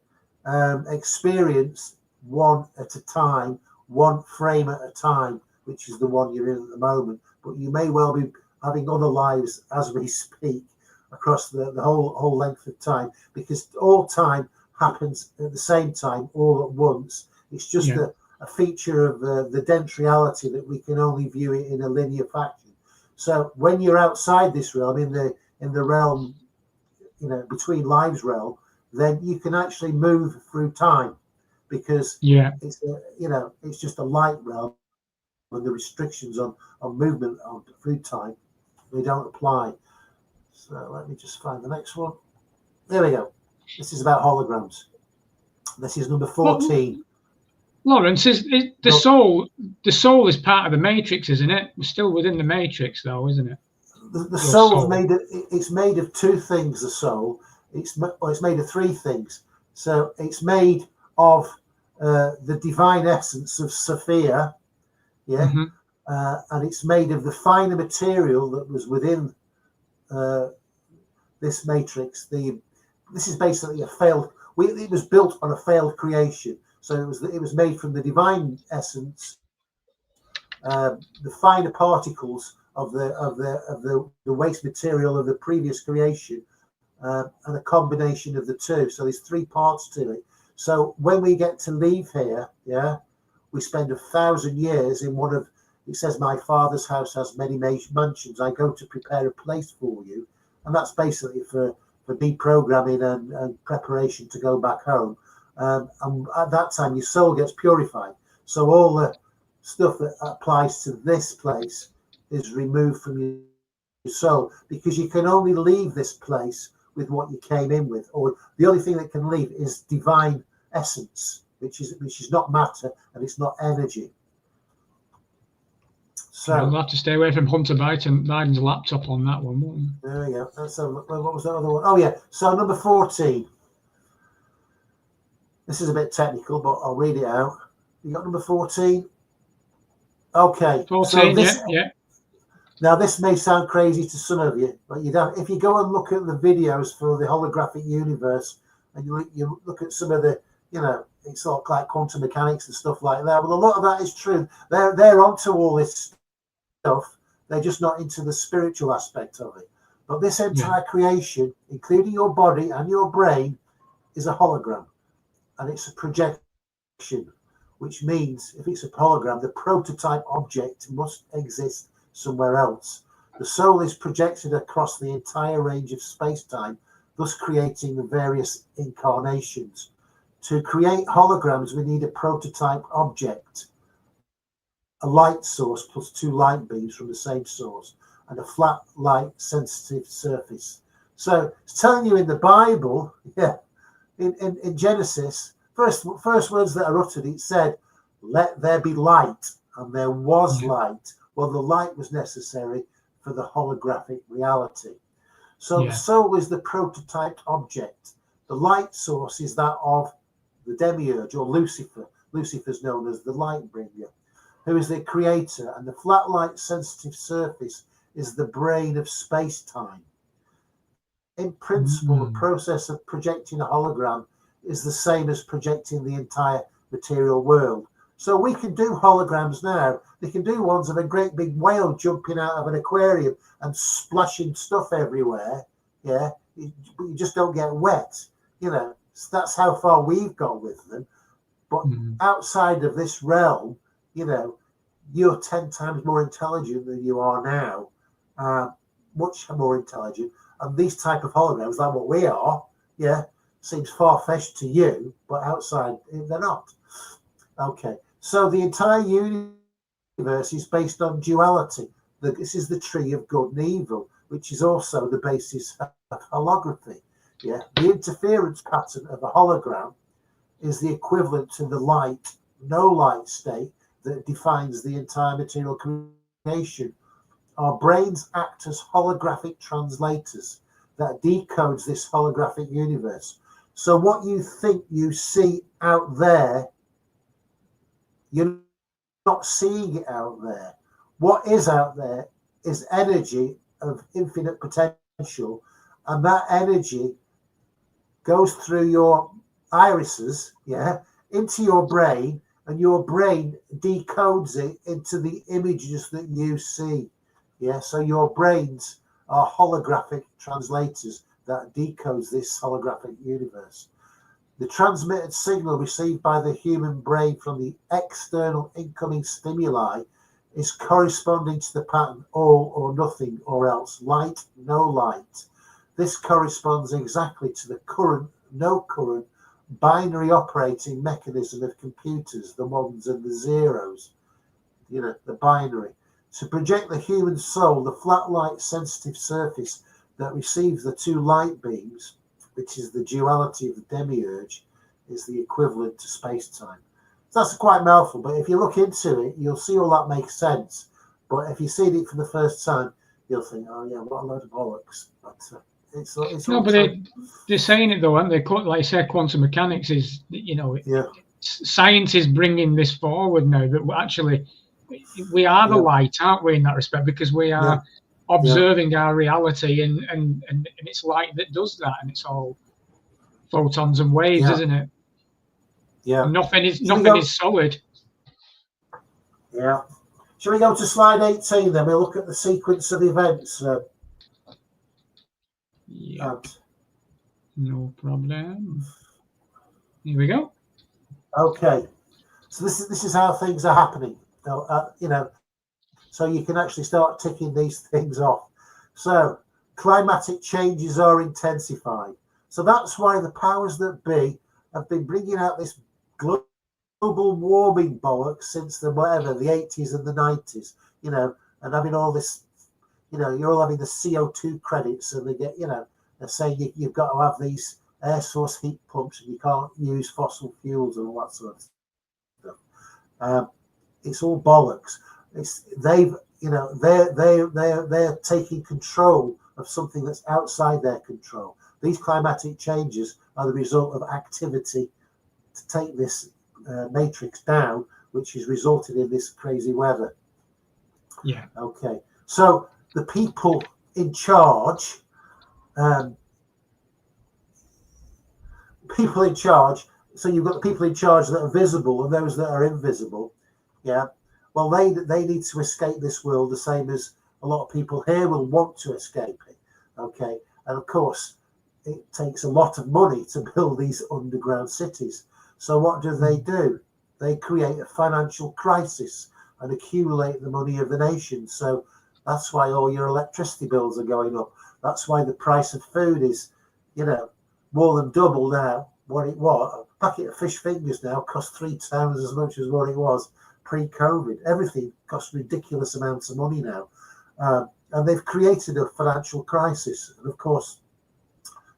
experience one at a time, one frame at a time, which is the one you're in at the moment. But you may well be having other lives as we speak across the whole length of time, because all time happens at the same time, all at once. It's just a feature of the dense reality that we can only view it in a linear fashion. So when you're outside this realm, in the realm, between lives realm, then you can actually move through time, because it's just a light realm, and the restrictions on movement through time, they don't apply. So let me just find the next one. There we go. This is about holograms. This is number 14. Lawrence, is the soul? The soul is part of the matrix, isn't it? We're still within the matrix, though, isn't it? The soul is made of two things. The soul, it's made of three things. So it's made of the divine essence of Sophia, and it's made of the finer material that was within this matrix. This is basically a failed. It was built on a failed creation. So it was made from the divine essence, the finer particles of the waste material of the previous creation, and a combination of the two. So there's three parts to it. So when we get to leave here, we spend 1,000 years in one of. It says, "My Father's house has many mansions. I go to prepare a place for you," and that's basically for deprogramming and preparation to go back home. And at that time, your soul gets purified. So all the stuff that applies to this place is removed from your soul, because you can only leave this place with what you came in with, or the only thing that can leave is divine essence, which is not matter and it's not energy. So I'll have to stay away from Hunter Biden's laptop on that one, won't I? There we go. So what was the other one? Oh yeah. So number 14. This is a bit technical, but I'll read it out. You got number 14? Okay. 14, so Now, this may sound crazy to some of you, but if you go and look at the videos for the holographic universe, and you look at some of the, it's sort of like quantum mechanics and stuff like that. Well, a lot of that is true. They're onto all this stuff. They're just not into the spiritual aspect of it. But this entire creation, including your body and your brain, is a hologram. And it's a projection, which means if it's a hologram, the prototype object must exist somewhere else. The soul is projected across the entire range of space-time, thus creating the various incarnations. To create holograms, we need a prototype object, a light source plus two light beams from the same source, and a flat, light, sensitive surface. So it's telling you in the Bible, in Genesis, first words that are uttered, it said, "Let there be light," and there was light. Well, the light was necessary for the holographic reality. So the soul is the prototype object. The light source is that of the demiurge, or Lucifer. Lucifer's known as the light bringer, who is the creator, and the flat, light, sensitive surface is the brain of space-time. In principle, the process of projecting a hologram is the same as projecting the entire material world. So we can do holograms now. They can do ones of a great big whale jumping out of an aquarium and splashing stuff everywhere. But you just don't get wet. So that's how far we've got with them. But outside of this realm, you're 10 times more intelligent than you are now. Much more intelligent. And these type of holograms, like what we are, seems far-fetched to you, but outside they're not. Okay, so the entire universe is based on duality. This is the tree of good and evil, which is also the basis of holography. The interference pattern of a hologram is the equivalent to the light, no light state that defines the entire material creation. Our brains act as holographic translators that decodes this holographic universe. So what you think you see out there, you're not seeing it out there. What is out there is energy of infinite potential, and that energy goes through your irises, into your brain, and your brain decodes it into the images that you see. So your brains are holographic translators that decodes this holographic universe. The transmitted signal received by the human brain from the external incoming stimuli is corresponding to the pattern all or nothing or else, light, no light. This corresponds exactly to the current, no current, binary operating mechanism of computers, the ones and the zeros, you know, the binary. To project the human soul, the flat light sensitive surface that receives the two light beams, which is the duality of the demiurge, is the equivalent to space-time. So that's quite mouthful, but if you look into it, you'll see all that makes sense. But if you see it for the first time, you'll think, oh yeah, what a load of bollocks. But it's no, all but they're saying it though, aren't they? Like I say, quantum mechanics is, you know, yeah. Science is bringing this forward now that actually we are the light, aren't we, in that respect? Because we are observing our reality, and it's light that does that, and it's all photons and waves, isn't it? Yeah. Nothing is solid. Yeah. Shall we go to slide 18 then? We'll look at the sequence of events. Yeah. No problem. Here we go. Okay. So this is how things are happening. You know, so you can actually start ticking these things off. So climatic changes are intensified. So that's why the powers that be have been bringing out this global warming bollocks since the 80s and the 90s, you know, and having all this, you know, you're all having the CO2 credits, and they get, you know, they're saying you've got to have these air source heat pumps and you can't use fossil fuels and all that sort of stuff. It's all bollocks. They're taking control of something that's outside their control. These climatic changes are the result of activity to take this matrix down, which has resulted in this crazy weather. Yeah. Okay. So the people in charge, so you've got the people in charge that are visible and those that are invisible. Yeah. Well, they need to escape this world the same as a lot of people here will want to escape it. Okay. And of course, it takes a lot of money to build these underground cities. So what do? They create a financial crisis and accumulate the money of the nation. So that's why all your electricity bills are going up. That's why the price of food is, you know, more than double now what it was. A packet of fish fingers now costs 3 times as much as what it was pre-COVID. Everything costs ridiculous amounts of money now. And they've created a financial crisis. And of course,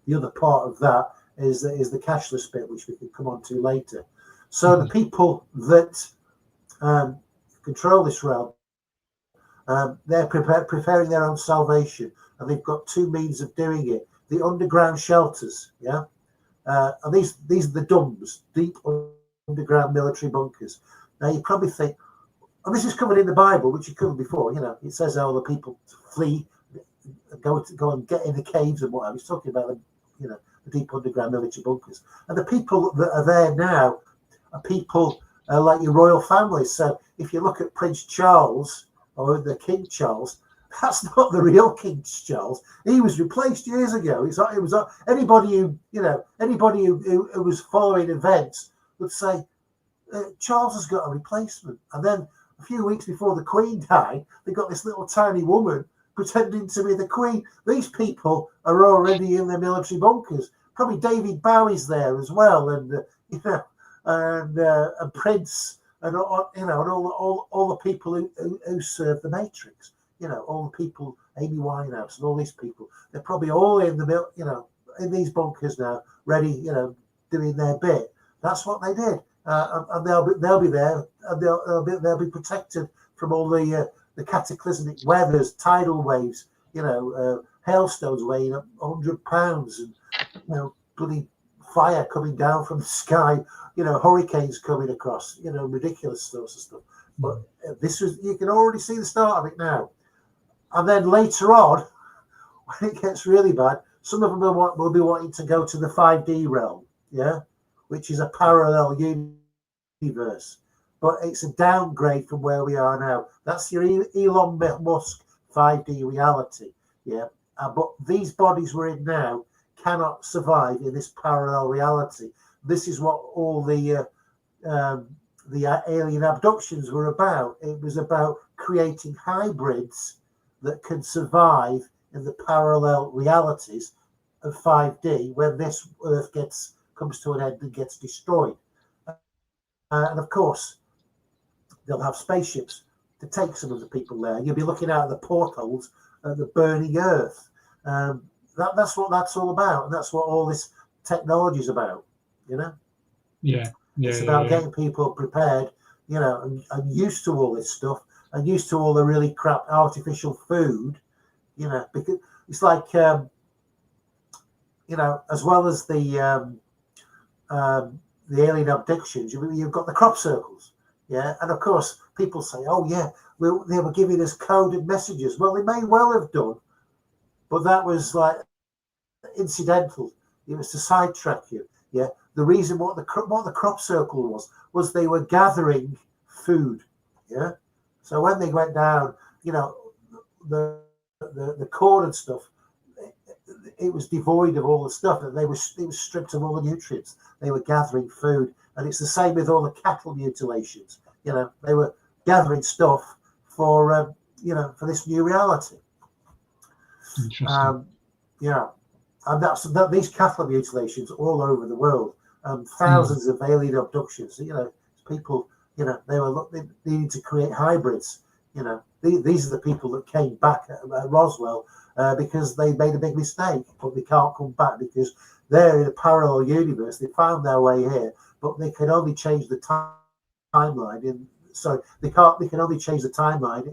the other part of that is the cashless bit, which we can come on to later. So the people that control this realm, they're preparing their own salvation, and they've got two means of doing it: the underground shelters, and these are the DUMBs, deep underground military bunkers. Now you probably think, and this is covered in the Bible, which you covered before. You know, it says how the people flee, go and get in the caves and whatever. It's talking about the, you know, the deep underground military bunkers, and the people that are there now are people like your royal families. So if you look at Prince Charles or the King Charles, that's not the real King Charles. He was replaced years ago. It was anybody who, you know, anybody who was following events would say Charles has got a replacement. And then a few weeks before the Queen died, they got this little tiny woman pretending to be the Queen. These people are already in their military bunkers. Probably David Bowie's there as well, and you know, and Prince, and you know, and all the people who serve the Matrix. You know, all the people, Amy Winehouse, and all these people. They're probably all in the, you know, in these bunkers now, ready, you know, doing their bit. That's what they did, and they'll be there, and they'll be protected from all the cataclysmic weathers, tidal waves, you know, hailstones weighing up 100 pounds, and you know, bloody fire coming down from the sky, you know, hurricanes coming across, you know, ridiculous sorts of stuff. But this was, you can already see the start of it now. And then later on, when it gets really bad, some of them will be wanting to go to the 5D realm, yeah, which is a parallel universe. But it's a downgrade from where we are now. That's your Elon Musk 5D reality, yeah. But these bodies we're in now cannot survive in this parallel reality. This is what all the the alien abductions were about. It was about creating hybrids that can survive in the parallel realities of 5D when this Earth comes to an end and gets destroyed. And of course, they'll have spaceships to take some of the people there. You'll be looking out at the portholes at the burning Earth. That's what that's all about, and that's what all this technology is about. It's about getting people prepared, and used to all this stuff, and used to all the really crap artificial food, because it's like, as well as the alien abductions, you've got the crop circles, and of course people say, oh yeah, they were giving us coded messages. Well, they may well have done, but that was like incidental. It was to sidetrack you. The reason what the crop circle was they were gathering food. So when they went down, the corn and stuff, it was devoid of all the stuff, and it was stripped of all the nutrients. They were gathering food, and it's the same with all the cattle mutilations. They were gathering stuff for for this new reality. Interesting. And these cattle mutilations all over the world, thousands of alien abductions. People, they needed to create hybrids. These are the people that came back at Roswell because they made a big mistake, but they can't come back because they're in a parallel universe. They found their way here, but they can only change the timeline. They can only change the timeline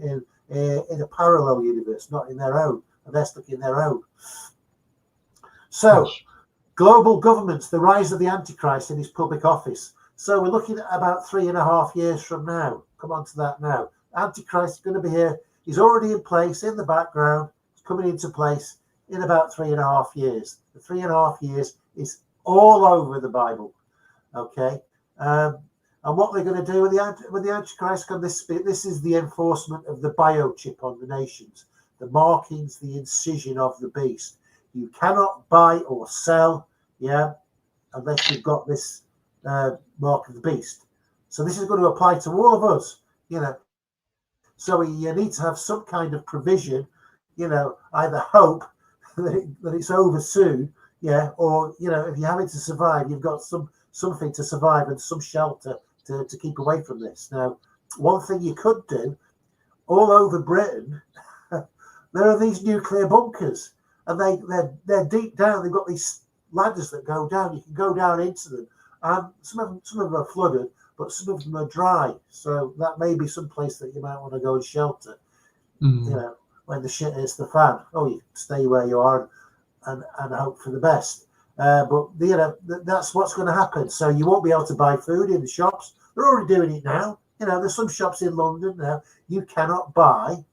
in a parallel universe, not in their own, and they're stuck in their own. So, global governments, the rise of the Antichrist in his public office. So we're looking at about 3.5 years from now. Come on to that now. Antichrist is going to be here. He's already in place in the background. He's coming into place in about 3.5 years. The 3.5 years is all over the Bible. Okay. And what they're going to do with the Antichrist, this is the enforcement of the biochip on the nations, the markings, the incision of the beast. You cannot buy or sell, unless you've got this mark of the beast. So this is going to apply to all of us, So you need to have some kind of provision, either hope that it's over soon, or if you're having to survive, you've got something to survive and some shelter to keep away from this. Now, one thing you could do, all over Britain, there are these nuclear bunkers. And they're deep down. They've got these ladders that go down. You can go down into them. And some of them are flooded, but some of them are dry. So that may be some place that you might want to go and shelter. When the shit hits the fan. Oh, you stay where you are and hope for the best. But that's what's going to happen. So you won't be able to buy food in the shops. They're already doing it now. There's some shops in London now. You cannot buy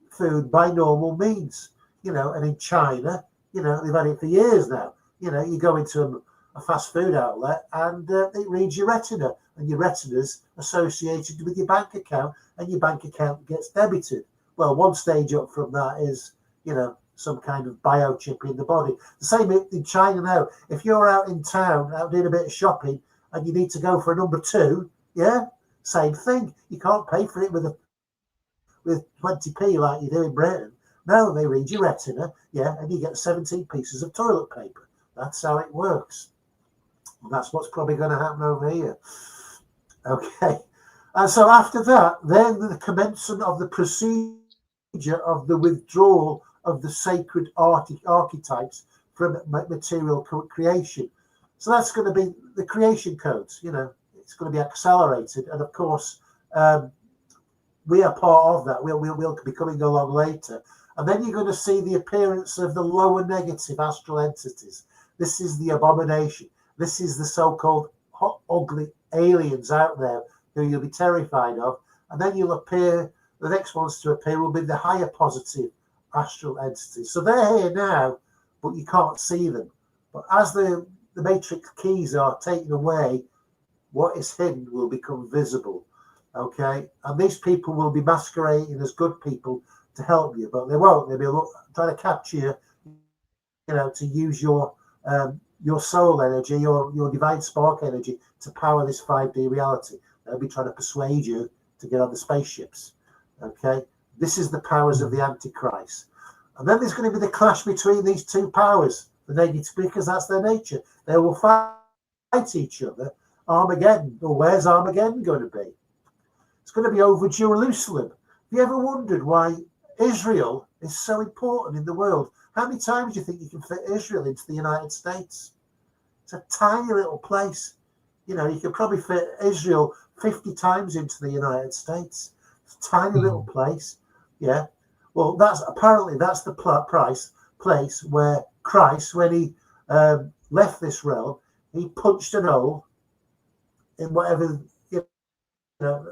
food by normal means. And in China, they've had it for years now. You go into a fast food outlet and it reads your retina, and your retina's associated with your bank account, and your bank account gets debited. Well, one stage up from that is, some kind of biochip in the body. The same in China now. If you're out in town, out doing a bit of shopping, and you need to go for a number 2, same thing. You can't pay for it with 20p like you do in Britain. No, they read your retina, and you get 17 pieces of toilet paper. That's how it works. And that's what's probably going to happen over here. Okay. And so after that, then the commencement of the procedure of the withdrawal of the sacred archetypes from material creation. So that's going to be the creation codes, it's going to be accelerated. And of course, we are part of that. We'll be coming along later. And then you're going to see the appearance of the lower negative astral entities. This is the abomination. This is the so-called ugly aliens out there who you'll be terrified of. And then the next ones to appear will be the higher positive astral entities. So they're here now, but you can't see them. But as the matrix keys are taken away, what is hidden will become visible. Okay? And these people will be masquerading as good people to help you, but they won't. They'll be trying to capture you, to use your soul energy, your divine spark energy to power this 5D reality. They'll be trying to persuade you to get on the spaceships. Okay, this is the powers of the Antichrist. And then there's going to be the clash between these two powers, the negative, because that's their nature. They will fight each other. Armageddon, or where's Armageddon going to be? It's going to be over Jerusalem. Have you ever wondered why Israel is so important in the world? How many times do you think you can fit Israel into the United States? It's a tiny little place. You know, you could probably fit Israel 50 times into the United States. It's a tiny little place. Yeah. Well, that's the place where Christ, when he left this realm, he punched an hole in whatever, you know,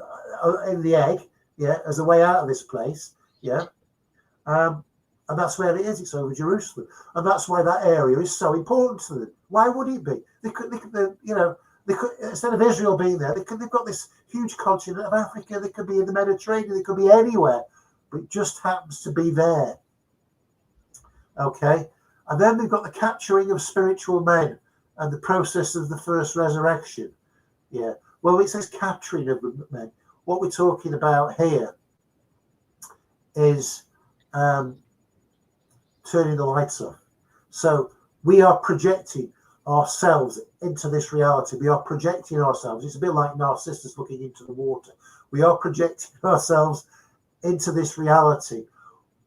in the egg, yeah, as a way out of this place, yeah. And that's where it is. It's over Jerusalem, and that's why that area is so important to them. Why would it be? They could, you know, they could, instead of Israel being there, they've got this huge continent of Africa. They could be in the Mediterranean. They could be anywhere, but it just happens to be there. Okay, and then we've got the capturing of spiritual men and the process of the first resurrection. Yeah, well, it says capturing of the men. What we're talking about here is turning the lights off. So we are projecting ourselves into this reality. We are projecting ourselves. It's a bit like Narcissus looking into the water. We are projecting ourselves into this reality.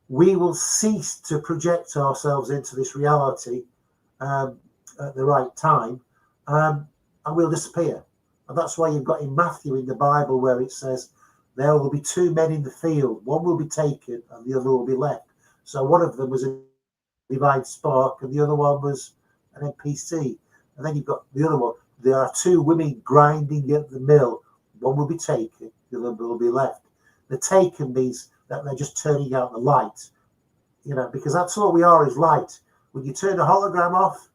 We will cease to project ourselves into this reality at the right time, and we'll disappear. And that's why you've got in Matthew in the Bible where it says there will be two men in the field. One will be taken and the other will be left. So one of them was a divine spark and the other one was an NPC. And then you've got the other one. There are two women grinding at the mill. One will be taken, the other will be left. The taken means that they're just turning out the light, you know, because that's all we are, is light. When you turn a hologram off,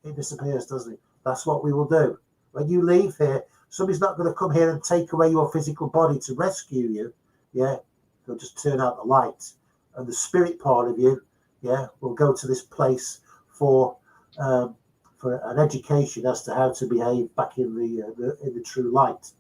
it disappears, doesn't it? That's what we will do. When you leave here, somebody's not going to come here and take away your physical body to rescue you. Yeah, they'll just turn out the light, and the spirit part of you, yeah, will go to this place for an education as to how to behave back in the true light.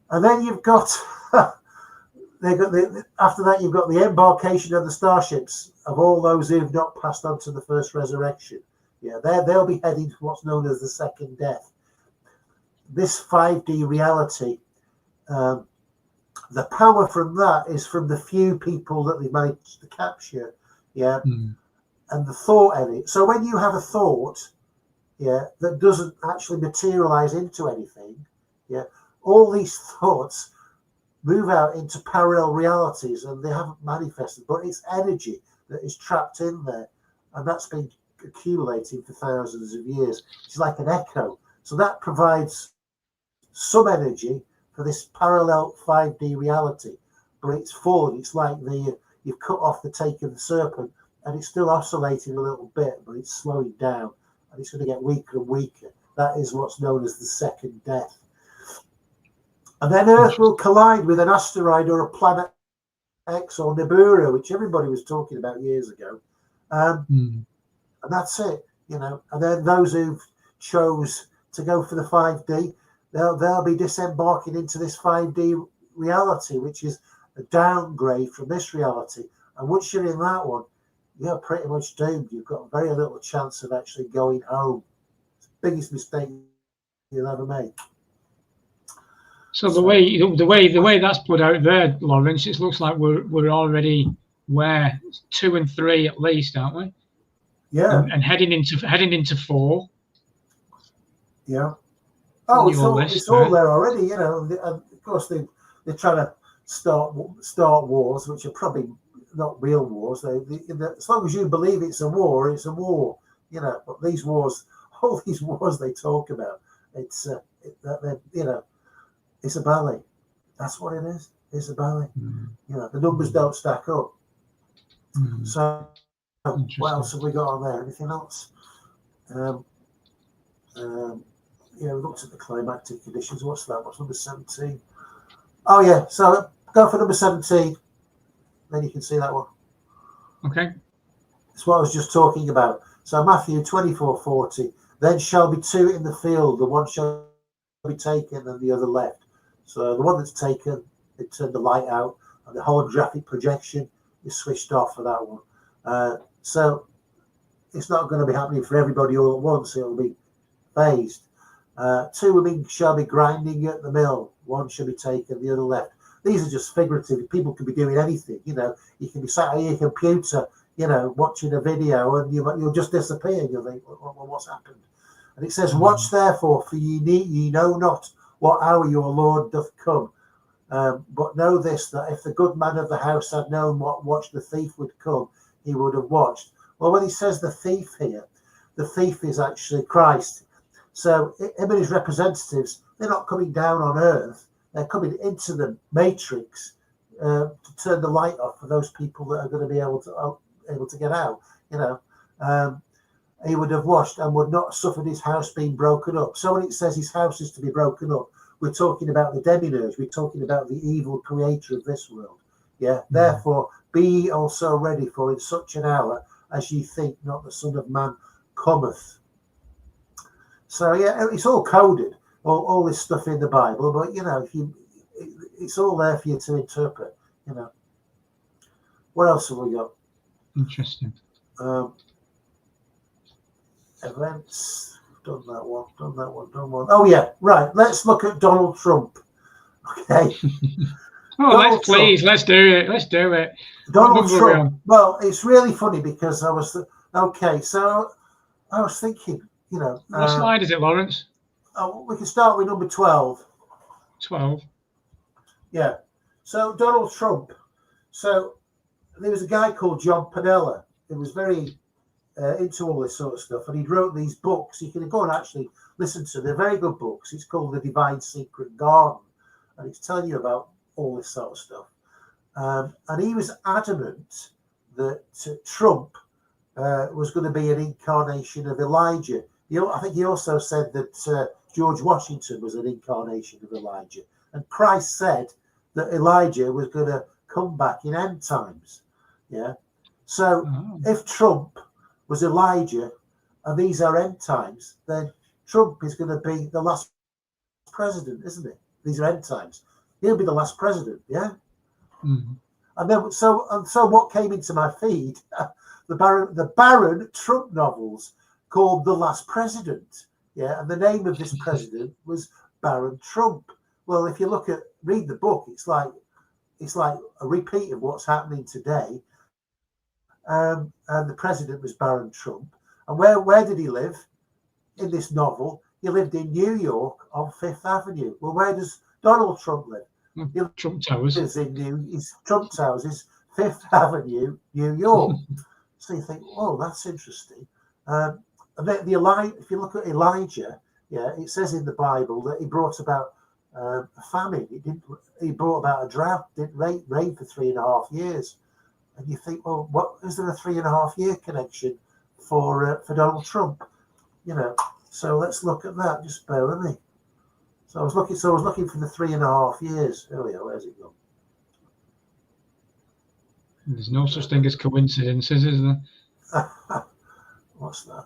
And then you've got after that you've got the embarkation of the starships of all those who've not passed on to the first resurrection. Yeah, they'll be heading to what's known as the second death. This 5D reality, the power from that is from the few people that they've managed to capture, yeah, and the thought in it. So when you have a thought, yeah, that doesn't actually materialize into anything, yeah, all these thoughts move out into parallel realities and they haven't manifested, but it's energy that is trapped in there, and that's been accumulating for thousands of years. It's like an echo. So that provides some energy for this parallel 5D reality, but it's full. It's like you've cut off the take of the serpent, and it's still oscillating a little bit, but it's slowing down, and it's going to get weaker and weaker. That is what's known as the second death. And then Earth will collide with an asteroid or a planet X or Nibiru, which everybody was talking about years ago. And that's it, you know. And then those who chose to go for the 5D, they'll be disembarking into this 5D reality, which is a downgrade from this reality. And once you're in that one, you're pretty much doomed. You've got very little chance of actually going home. It's the biggest mistake you'll ever make. So the way that's put out there, Lawrence, it looks like we're already where 2 and 3 at least, aren't we? Yeah. And heading into 4. Yeah. Oh, it's all there already, you know. And of course, they're trying to start wars, which are probably not real wars. As long as you believe it's a war, you know. But these wars, all these wars they talk about, it's you know, it's a ballet. That's what it is. It's a ballet. You know, the numbers don't stack up. So, what else have we got on there? Anything else? Yeah, we looked at the climactic conditions. What's that? What's number 17? Oh, yeah. So go for number 17. Then you can see that one. Okay. That's what I was just talking about. So Matthew 24:40. Then shall be 2 in the field, the one shall be taken and the other left. So the one that's taken, it turned the light out, and the holographic projection is switched off for that one. So it's not going to be happening for everybody all at once. It'll be phased. 2 women shall be grinding at the mill. One shall be taken, the other left. These are just figurative. People can be doing anything. You know, you can be sat at your computer, you know, watching a video, and you'll just disappear. You'll think, well, what's happened? And it says, watch therefore, for ye know not what hour your Lord doth come. But know this, that if the good man of the house had known what watch the thief would come, he would have watched. Well, when he says the thief here, the thief is actually Christ. So him and his representatives, they're not coming down on earth. They're coming into the matrix to turn the light off for those people that are going to be able to get out. You know, he would have watched and would not have suffered his house being broken up. So when it says his house is to be broken up, we're talking about the demiurge. We're talking about the evil creator of this world. Yeah. Therefore, be ye also ready, for in such an hour as ye think not the Son of Man cometh. So yeah, it's all coded, all this stuff in the Bible. But you know, it's all there for you to interpret. You know. What else have we got? Interesting. Events. Done that one. Oh yeah, right. Let's look at Donald Trump. Okay. Let's do it. Donald Trump. Well, it's really funny because I was thinking, you know. What slide is it, Lawrence? Oh, we can start with number 12. 12. Yeah. So Donald Trump. So there was a guy called John Panella who was very into all this sort of stuff, and he wrote these books. You can go and actually listen to. They're very good books. It's called The Divine Secret Garden, and it's telling you about all this sort of stuff. And he was adamant that Trump was going to be an incarnation of Elijah. I think he also said that George Washington was an incarnation of Elijah, and Christ said that Elijah was going to come back in end times. Yeah. So if Trump was Elijah and these are end times, then Trump is going to be the last president, isn't it? These are end times. He'll be the last president, yeah. Mm-hmm. And then so what came into my feed? The Baron Trump novels called The Last President, yeah. And the name of this president was Baron Trump. Well, if you read the book, it's like a repeat of what's happening today. And the president was Baron Trump. And where did he live in this novel? He lived in New York on Fifth Avenue. Well, where does Donald Trump live? Trump Towers. Trump Towers is Fifth Avenue, New York. So you think, oh, that's interesting. And then if you look at Elijah, yeah, it says in the Bible that he brought about a famine. He brought about a drought. Didn't rain for 3.5 years. And you think, well, what is there a 3.5 year connection for Donald Trump? You know. So let's look at that. Just bear with me. So I was looking for the 3.5 years. There we are. Where's it gone? There's no such thing as coincidences, is there? What's that?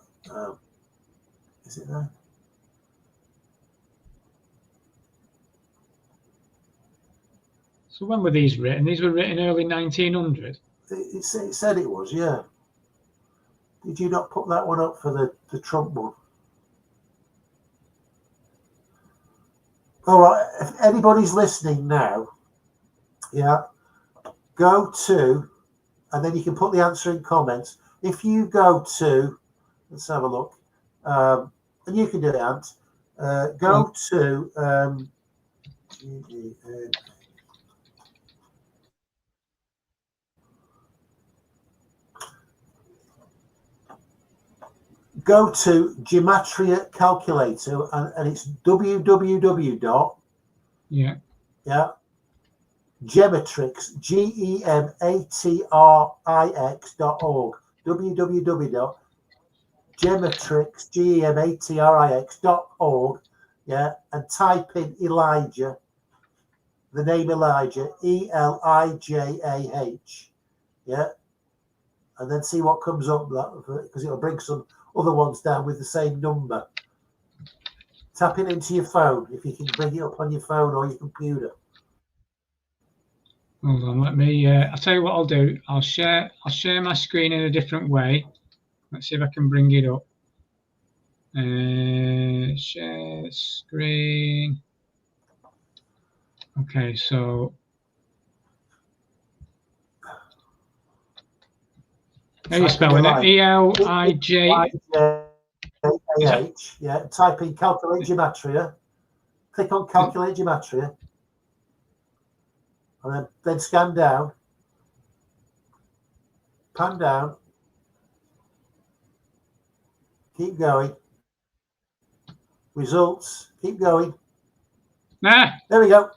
Is it there? So when were these written? These were written early 1900. It said it was, yeah. Did you not put that one up for the Trump one? All right. If anybody's listening now, yeah, go to, and then you can put the answer in comments. If you go to, let's have a look, and you can do it, Ant. Go to go to Gematria Calculator, and it's www. Gematrix, GEMATRIX.org. www.gematrix.org. Yeah, and type in Elijah, the name Elijah, ELIJAH. Yeah, and then see what comes up, because it'll bring some other ones down with the same number. Tap it into your phone if you can bring it up on your phone or your computer. Hold on, let me. I'll tell you what I'll do. I'll share my screen in a different way. Let's see if I can bring it up. Share screen. Okay, so how are you spelling it? E-L-I-J. Yeah. Type in calculate gematria. Click on calculate gematria, and then scan down. Pan down. Keep going. Results. Keep going. Nah. There we go.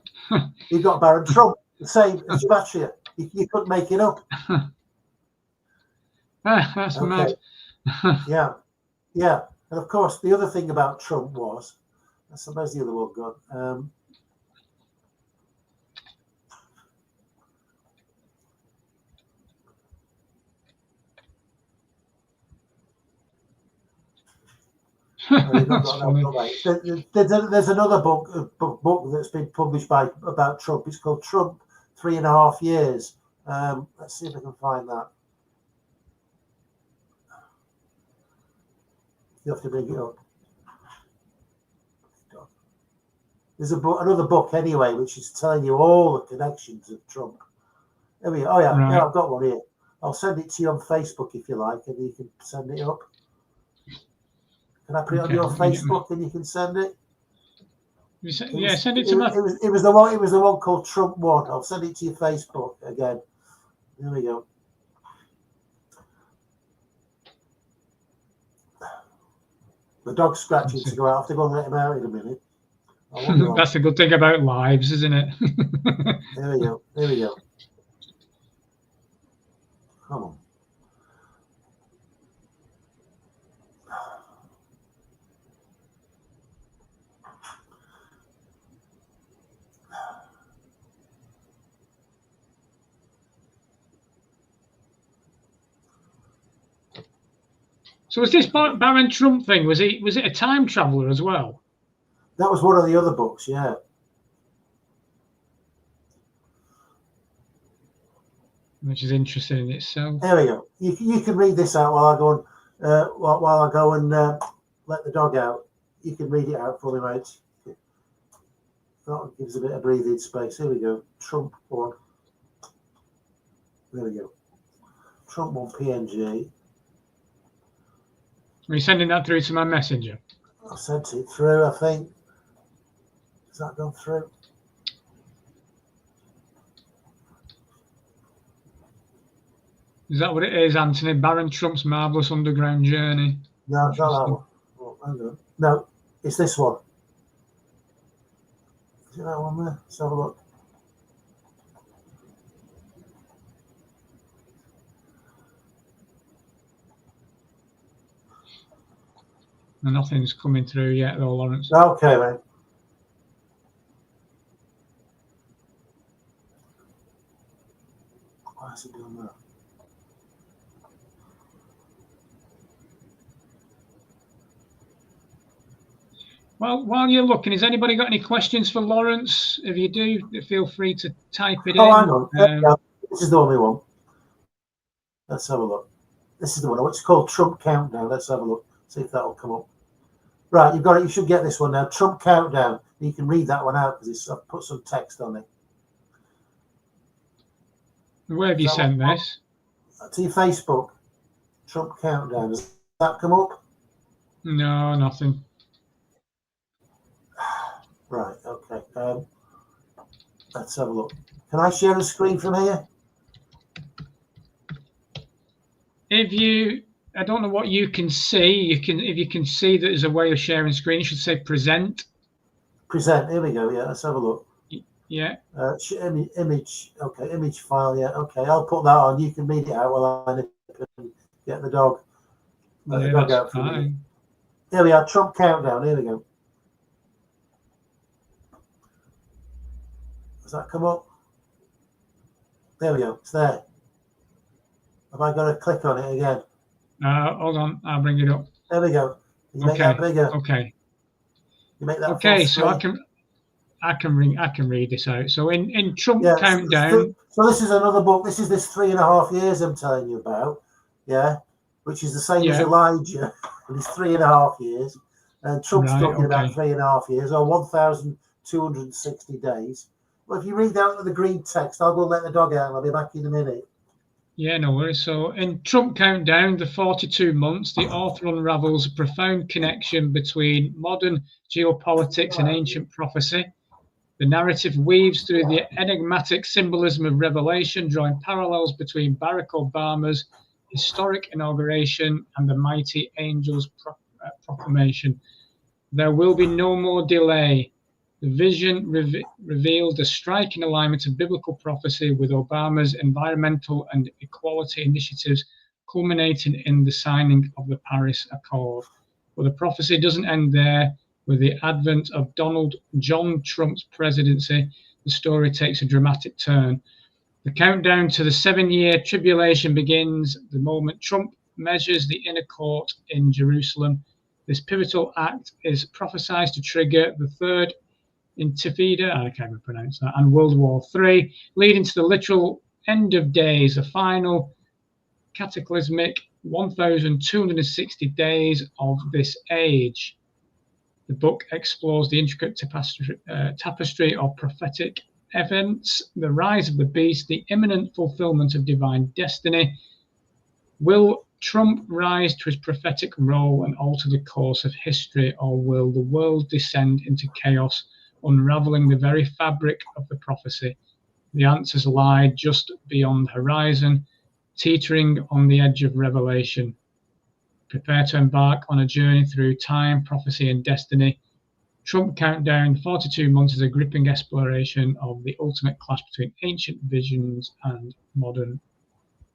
You've got Baron Trump, the same as gematria. You couldn't make it up. That's mad. Yeah. And of course, the other thing about Trump was, I suppose the other one gone. There's another book that's been published about Trump. It's called Trump 3.5 Years. Let's see if I can find that. You have to bring it up. There's another book anyway, which is telling you all the connections of Trump. There we go. Oh yeah, right. Yeah, I've got one here. I'll send it to you on Facebook if you like, and you can send it up. Can I put it on your Facebook and you can send it? Send it to me. It was the one called Trump 1. I'll send it to your Facebook again. There we go. The dog's scratching to go out. I have to go and let him out in a minute. That's the good thing about lives, isn't it? There we go. Come on. So was this Baron Trump thing? Was it a time traveler as well? That was one of the other books, yeah. Which is interesting in itself. There we go. You can read this out while I go and let the dog out. You can read it out for me, mate. That gives a bit of breathing space. Here we go. Trump 1. There we go. Trump 1 PNG. Are you sending that through to my messenger? I sent it through, I think. Has that gone through? Is that what it is, Anthony? Baron Trump's Marvelous Underground Journey? No, it's not that one. Oh, hang on. No, it's this one. Is it that one there? Let's have a look. Nothing's coming through yet, though, Lawrence. Okay, mate. Why is it doing that? Well, while you're looking, has anybody got any questions for Lawrence? If you do, feel free to type it in. Hang on. This is the only one. Let's have a look. This is the one. It's called Trump Countdown. Let's have a look. See if that'll come up. Right, you've got it. You should get this one now. Trump Countdown. You can read that one out because I've put some text on it. Where have you sent this? To your Facebook. Trump Countdown. Does that come up? No, nothing. Right, okay. Let's have a look. Can I share a screen from here? I don't know what you can see. If you can see that there's a way of sharing screen, you should say present. Present. Here we go. Yeah, let's have a look. Yeah. Image. Okay, image file. Yeah. Okay, I'll put that on. You can read it out while I get the dog. Let the dog out for me. Here we are. Trump Countdown. Here we go. Does that come up? There we go. It's there. Have I got to click on it again? Hold on. I'll bring it up. There we go. You make that bigger. Okay. You make that Okay, full so screen. I can read this out. So in Trump Yeah, countdown. so this is another book. This is this 3.5 years I'm telling you about. Yeah, which is the same as Elijah, and it's 3.5 years. And Trump's talking about 3.5 years, or 1,260 days. Well, if you read out the green text, I'll go let the dog out. I'll be back in a minute. Yeah, no worries. So in Trump Countdown, the 42 months, the author unravels a profound connection between modern geopolitics and ancient prophecy. The narrative weaves through the enigmatic symbolism of Revelation, drawing parallels between Barack Obama's historic inauguration and the mighty angel's proclamation. There will be no more delay. The vision revealed a striking alignment of biblical prophecy with Obama's environmental and equality initiatives, culminating in the signing of the Paris Accord. But the prophecy doesn't end there. With the advent of Donald John Trump's presidency, the story takes a dramatic turn. The countdown to the 7-year tribulation begins the moment Trump measures the inner court in Jerusalem. This pivotal act is prophesied to trigger the Third Intifada, I can't even pronounce that, and World War III, leading to the literal end of days, a final cataclysmic 1,260 days of this age. The book explores the intricate tapestry of prophetic events, the rise of the beast, the imminent fulfillment of divine destiny. Will Trump rise to his prophetic role and alter the course of history, or will the world descend into chaos, unraveling the very fabric of the prophecy? The answers lie just beyond the horizon, teetering on the edge of revelation. Prepare to embark on a journey through time, prophecy, and destiny. Trump Countdown, 42 months is a gripping exploration of the ultimate clash between ancient visions and modern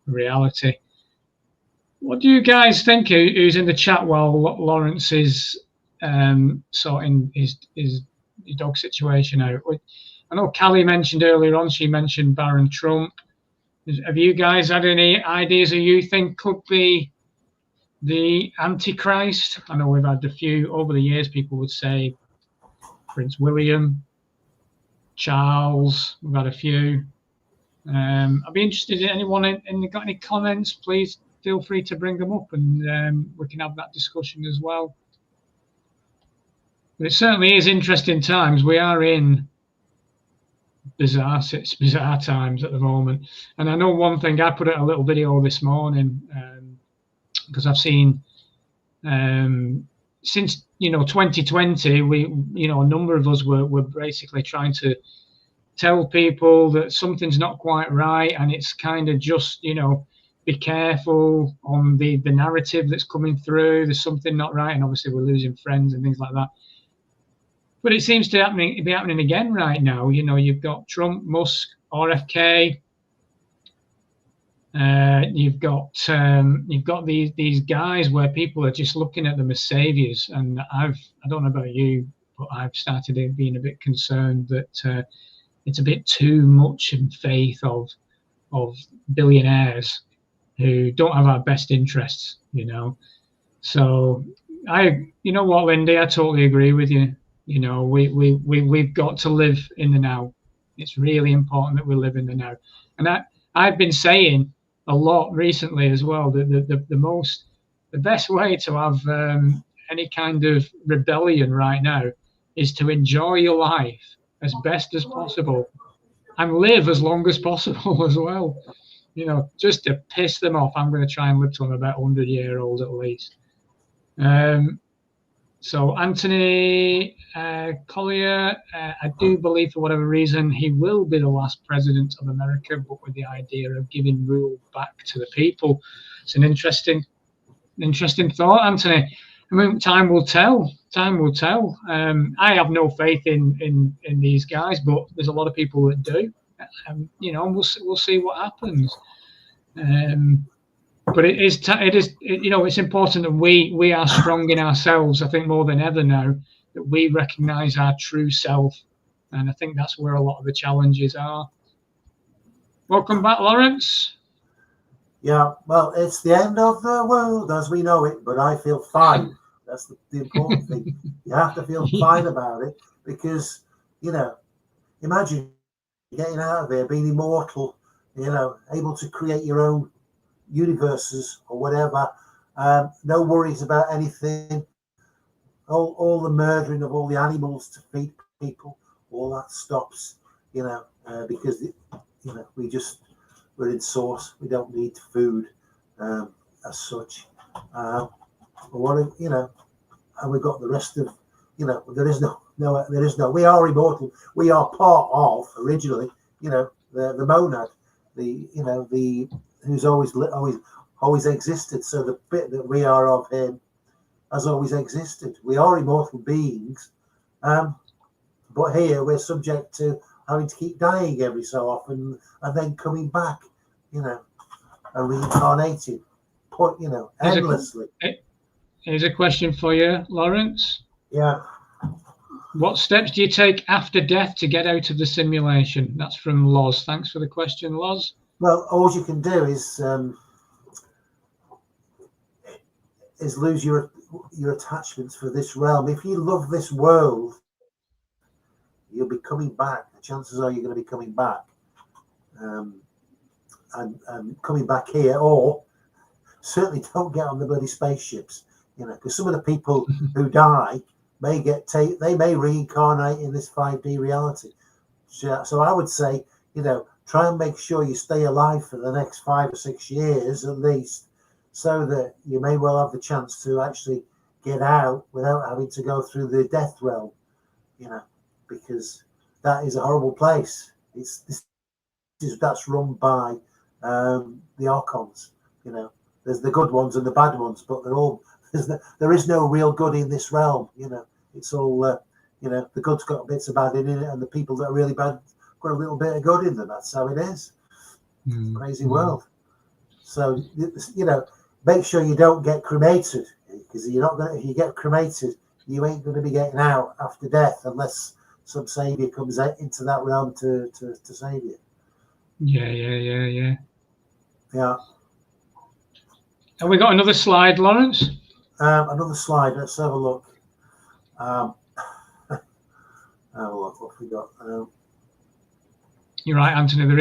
reality. What do you guys think? Who's in the chat while Lawrence is sorting his dog situation out? I know Callie mentioned earlier on, she mentioned Baron Trump. Have you guys had any ideas who you think could be the Antichrist? I know we've had a few over the years. People would say Prince William, Charles. We've had a few. I'd be interested in anyone got any comments. Please feel free to bring them up, and we can have that discussion as well. But it certainly is interesting times. We are in bizarre times at the moment. And I know one thing. I put out a little video this morning because I've seen since 2020, we a number of us were basically trying to tell people that something's not quite right, and it's kind of just be careful on the narrative that's coming through. There's something not right, and obviously we're losing friends and things like that. But it seems to be happening again right now. You've got Trump, Musk, RFK. You've got these guys where people are just looking at them as saviors, and I don't know about you, but I've started being a bit concerned that it's a bit too much in faith of billionaires who don't have our best interests. So you know what, Lindy, I totally agree with you. We've got to live in the now. It's really important that we live in the now, and I've been saying a lot recently as well that the best way to have any kind of rebellion right now is to enjoy your life as best as possible and live as long as possible as well. Just to piss them off. I'm going to try and live till I'm about 100-year-old at least. So Anthony Collier, I do believe for whatever reason he will be the last president of America, but with the idea of giving rule back to the people. It's an interesting thought, Anthony. I mean, time will tell. Time will tell. I have no faith in these guys, but there's a lot of people that do. We'll see what happens. But it's important that we are strong in ourselves. I think more than ever now that we recognise our true self, and I think that's where a lot of the challenges are. Welcome back, Lawrence. Yeah, well, it's the end of the world as we know it, but I feel fine. That's the important thing. You have to feel fine about it, because, you know, imagine getting out of here, being immortal, you know, able to create your own universes or whatever. No worries about anything. All the murdering of all the animals to feed people, all that stops, you know, because, you know, we're in source. We don't need food as such. You know, and we've got the rest of, you know, there is no, we are immortal. We are part of, originally, you know, the monad, you know, who's always existed. So the bit that we are of him has always existed. We are immortal beings, but here we're subject to having to keep dying every so often and then coming back, you know, and reincarnating, you know, endlessly. Here's a question for you, Lawrence. Yeah. What steps do you take after death to get out of the simulation? That's from Loz. Thanks for the question, Loz. Well, all you can do is lose your attachments for this realm. If you love this world, you'll be coming back. The chances are you're going to be coming back, and coming back here, or certainly don't get on the bloody spaceships, you know, because some of the people who die may they may reincarnate in this 5D reality. So I would say, you know, try and make sure you stay alive for the next 5 or 6 years at least, so that you may well have the chance to actually get out without having to go through the death realm, you know, because that is a horrible place. That's run by the archons, you know. There's the good ones and the bad ones, but there is no real good in this realm, you know. It's all, you know, the good's got bits of bad in it, and the people that are really bad got a little bit of good in them. That's how it is. It's a crazy world. So, you know, make sure you don't get cremated, because you're not going to. If you get cremated, you ain't going to be getting out after death unless some savior comes into that realm to save you. Yeah. Have we got another slide, Lawrence? Another slide. Let's have a look. Have a look. What have we got? You're right, Anthony. There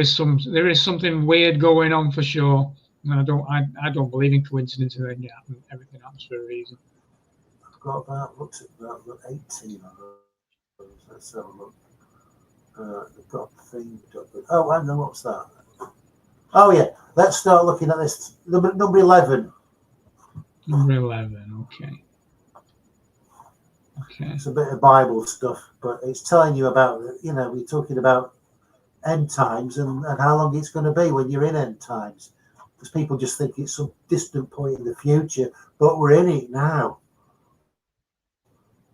is something weird going on for sure. And I don't believe in coincidence. Everything happens for a reason. I've got about, looked at about 18 of those. Let's have a look. The dot thing. Oh, hang on, what's that? Oh yeah, let's start looking at this. Number 11. Number 11. Okay. It's a bit of Bible stuff, but it's telling you about, you know, we're talking about end times and how long it's going to be when you're in end times, because people just think it's some distant point in the future, but we're in it now.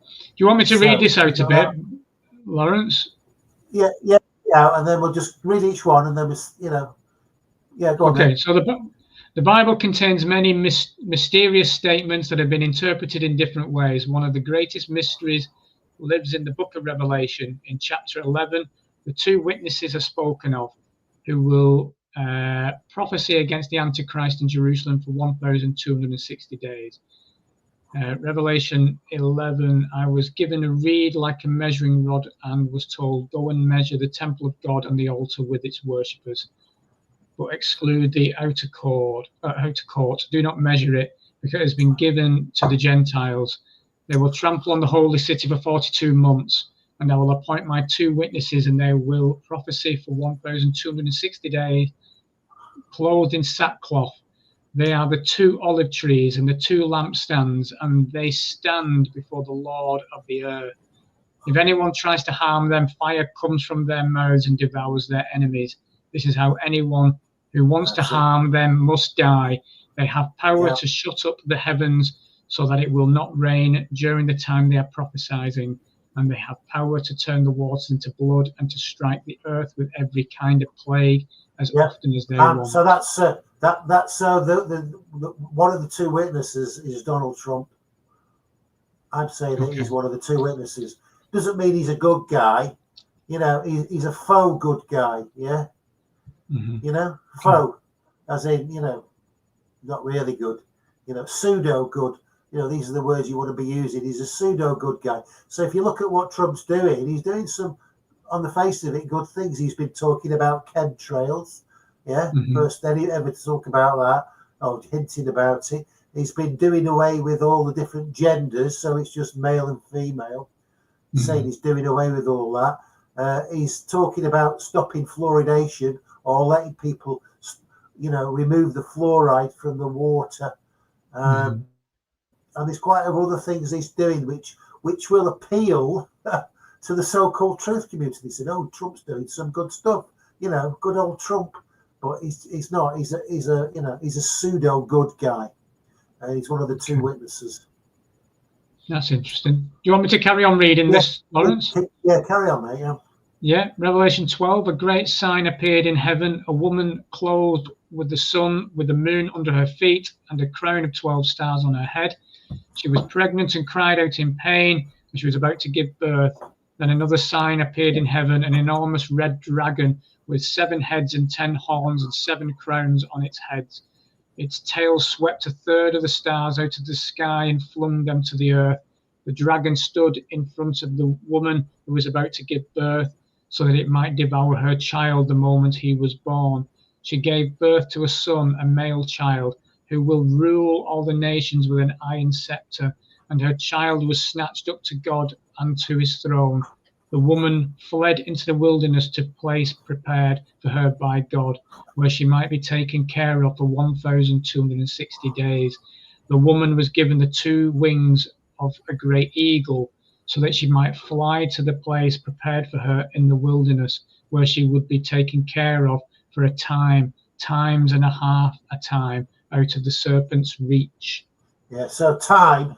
Do you want me to read this out a bit, Lawrence? Yeah, and then we'll just read each one, and then we, you know, go on. Okay, so the Bible contains many mysterious statements that have been interpreted in different ways. One of the greatest mysteries lives in the book of Revelation. In chapter 11, the two witnesses are spoken of who will prophesy against the Antichrist in Jerusalem for 1,260 days. Revelation 11, I was given a reed like a measuring rod and was told, go and measure the temple of God and the altar with its worshippers, but exclude the outer court. Do not measure it, because it has been given to the Gentiles. They will trample on the holy city for 42 months, and I will appoint my two witnesses, and they will prophesy for 1,260 days, clothed in sackcloth. They are the two olive trees and the two lampstands, and they stand before the Lord of the earth. If anyone tries to harm them, fire comes from their mouths and devours their enemies. This is how anyone who wants to harm them must die. They have power to shut up the heavens so that it will not rain during the time they are prophesying, and they have power to turn the waters into blood and to strike the earth with every kind of plague as often as they want. So that's the one of the two witnesses is Donald Trump. I'd say that he's one of the two witnesses. Doesn't mean he's a good guy, you know. He's a faux good guy, yeah. You know, faux, as in, you know, not really good, you know, pseudo good, these are the words you want to be using. He's a pseudo good guy. So if you look at what Trump's doing, he's doing some, on the face of it, good things. He's been talking about chemtrails. Yeah, first ever to talk about that, or hinting about it. He's been doing away with all the different genders, so it's just male and female. Saying he's doing away with all that. He's talking about stopping fluoridation or letting people, remove the fluoride from the water. And there's quite a lot of other things he's doing which will appeal to the so-called truth community. He said, "Oh, Trump's doing some good stuff, good old Trump," but he's not. He's a pseudo good guy. He's one of the two witnesses. That's interesting. Do you want me to carry on reading this, Lawrence? Yeah, carry on, mate. Yeah. Revelation 12, a great sign appeared in heaven, a woman clothed with the sun, with the moon under her feet, and a crown of 12 stars on her head. She was pregnant and cried out in pain, and she was about to give birth. Then another sign appeared in heaven, an enormous red dragon with 7 heads and 10 horns and 7 crowns on its heads. Its tail swept a third of the stars out of the sky and flung them to the earth. The dragon stood in front of the woman who was about to give birth, so that it might devour her child the moment he was born. She gave birth to a son, a male child, who will rule all the nations with an iron scepter, and her child was snatched up to God and to his throne. The woman fled into the wilderness to a place prepared for her by God, where she might be taken care of for 1,260 days. The woman was given the 2 wings of a great eagle, so that she might fly to the place prepared for her in the wilderness, where she would be taken care of for a time, times and a half a time, out of the serpent's reach. Yeah, so time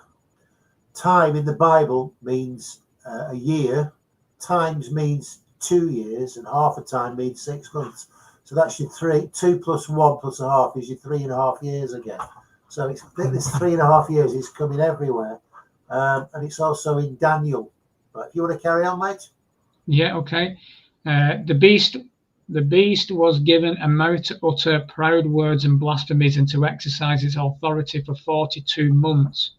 in the Bible means a year. Times means 2 years, and half a time means 6 months. So that's your 2 plus 1 plus a half is your 3.5 years again. So it's this 3.5 years is coming everywhere, and it's also in Daniel. But if you want to carry on, mate. Yeah, okay. The beast was given a mouth to utter proud words and blasphemies, and to exercise its authority for 42 months.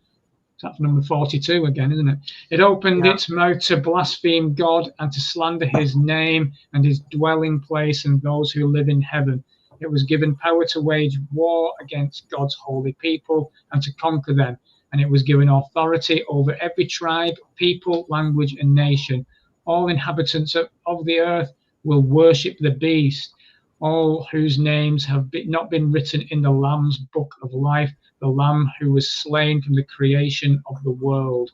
That's number 42 again, isn't it? It opened its mouth to blaspheme God and to slander his name and his dwelling place and those who live in heaven. It was given power to wage war against God's holy people and to conquer them. And it was given authority over every tribe, people, language, and nation. All inhabitants of the earth will worship the beast, all whose names have not been written in the Lamb's book of life, the Lamb who was slain from the creation of the world.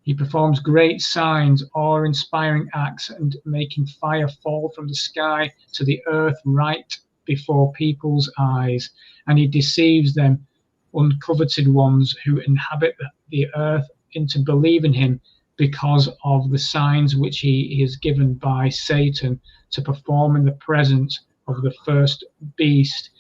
He performs great signs, awe-inspiring acts, and making fire fall from the sky to the earth right before people's eyes. And he deceives them, uncoveted ones who inhabit the earth, into believing him because of the signs which he is given by Satan to perform in the presence of the first beast,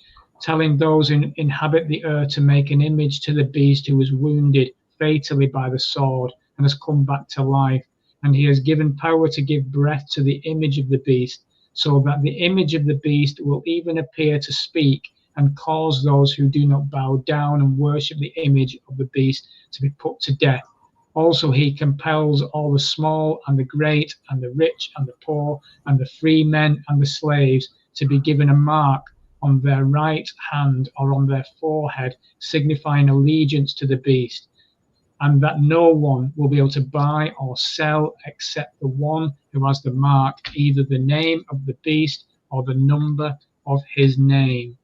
telling those who inhabit the earth to make an image to the beast who was wounded fatally by the sword and has come back to life. And he has given power to give breath to the image of the beast, so that the image of the beast will even appear to speak and cause those who do not bow down and worship the image of the beast to be put to death. Also, he compels all the small and the great and the rich and the poor and the free men and the slaves to be given a mark on their right hand or on their forehead, signifying allegiance to the beast, and that no one will be able to buy or sell except the one who has the mark, either the name of the beast or the number of his name.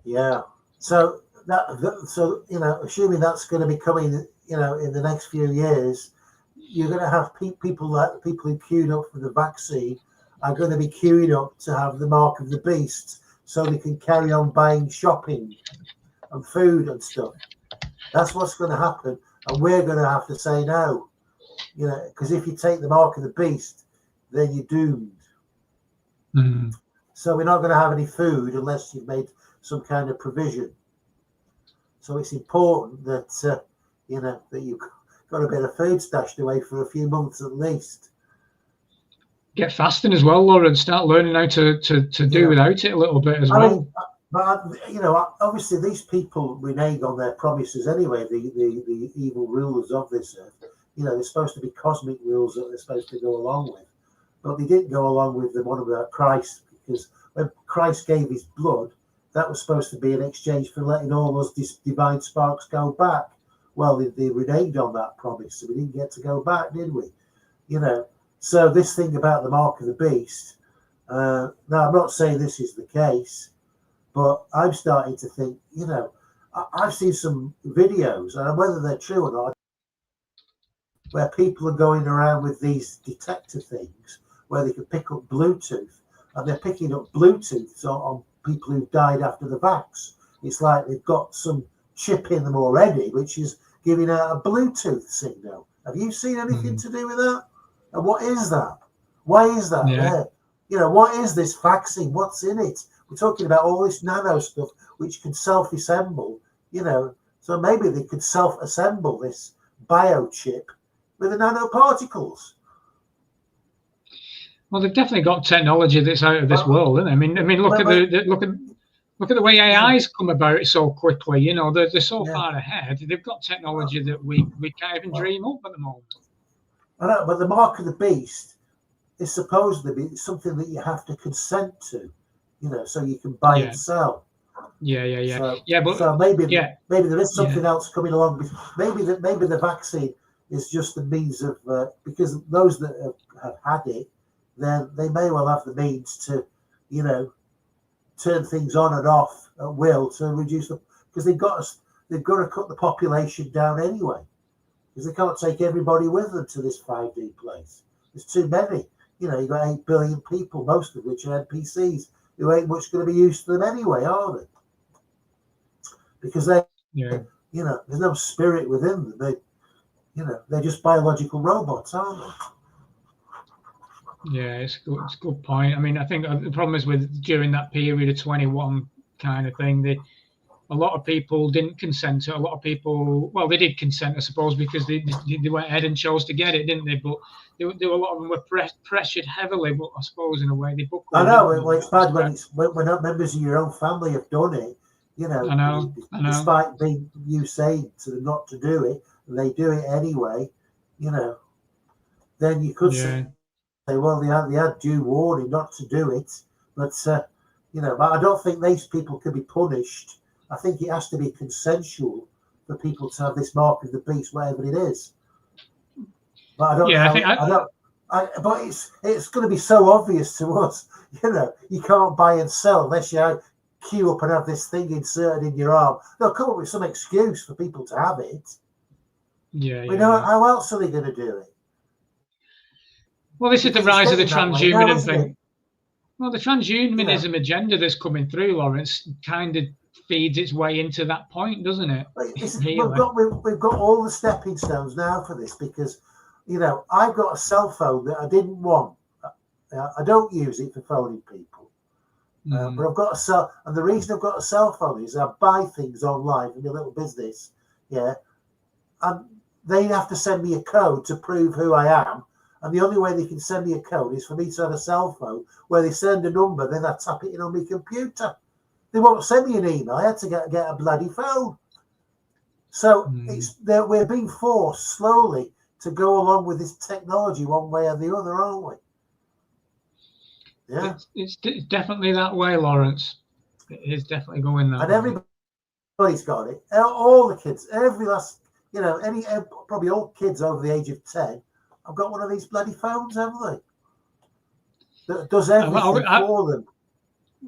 Yeah. So assuming that's going to be coming, in the next few years, you're going to have people who queued up for the vaccine are going to be queuing up to have the mark of the beast, so they can carry on buying shopping and food and stuff. That's what's going to happen, and we're going to have to say no, because if you take the mark of the beast, then you're doomed. Mm-hmm. So we're not going to have any food unless you've made some kind of provision. So it's important that that you've got a bit of food stashed away for a few months at least. Get fasting as well, Laura, and start learning how to do without it a little bit as well. But you know, obviously these people renege on their promises anyway. The evil rulers of this earth, you know, they're supposed to be cosmic rules that they're supposed to go along with, but they didn't go along with the one about Christ, because when Christ gave his blood, that was supposed to be in exchange for letting all those divine sparks go back. Well, they reneged on that promise, so we didn't get to go back, did we? You know, so this thing about the mark of the beast. Now, I'm not saying this is the case, but I'm starting to think, you know, I've seen some videos, and whether they're true or not, where people are going around with these detector things where they can pick up Bluetooth, and they're picking up Bluetooth on people who've died after the vax. It's like they've got some chip in them already, which is giving out a Bluetooth signal. Have you seen anything to do with that? And what is that? Why is that there? You know, what is this vaccine? What's in it? We're talking about all this nano stuff which can self-assemble, you know, so maybe they could self-assemble this biochip with the nanoparticles. Well, they've definitely got technology that's out of this world, isn't it? I mean, look at the way AI's come about so quickly. You know, they're so far ahead. They've got technology that we can't even dream up at the moment. I know, but the mark of the beast is supposedly something that you have to consent to, you know, so you can buy and sell. So maybe there is something else coming along. Maybe the vaccine is just a means of because those that have had it, then they may well have the means to, you know, turn things on and off at will to reduce the, because they've got to cut the population down anyway, because they can't take everybody with them to this 5D place. There's too many. You know, you've got 8 billion people, most of which are NPCs, who ain't much going to be used to them anyway, are they? Because they, you know, there's no spirit within them. They, you know, they're just biological robots, aren't they? Yeah, it's a good point. I mean, I think the problem is with during that period of 21 kind of thing, a lot of people didn't consent to. A lot of people, well, they did consent, I suppose, because they went ahead and chose to get it, didn't they? But there were a lot of them were pressured heavily. But I suppose in a way they buckled. I know. Well, it's bad when members of your own family have done it. You know, I know. Despite you saying to them not to do it, and they do it anyway. You know, then you could say, well, they had due warning not to do it, but you know, but I don't think these people can be punished. I think it has to be consensual for people to have this mark of the beast, whatever it is. But I don't but it's going to be so obvious to us. You know, you can't buy and sell unless you queue up and have this thing inserted in your arm. They'll come up with some excuse for people to have it. How else are they going to do it? Well, this is the rise of the transhumanism thing. Well, the transhumanism agenda that's coming through, Lawrence, kind of feeds its way into that point, doesn't it? We've got all the stepping stones now for this, because, you know, I've got a cell phone that I didn't want. I don't use it for phoning people, but I've got a cell, and the reason I've got a cell phone is I buy things online for my little business, and they have to send me a code to prove who I am. And the only way they can send me a code is for me to have a cell phone where they send a number, then I tap it in on my computer. They won't send me an email. I had to get a bloody phone. So we're being forced slowly to go along with this technology one way or the other, aren't we? Yeah. It's definitely that way, Lawrence. It is definitely going that way. And everybody's got it. All the kids, every last, you know, probably all kids over the age of 10, I've got one of these bloody phones, haven't they? That does everything for them.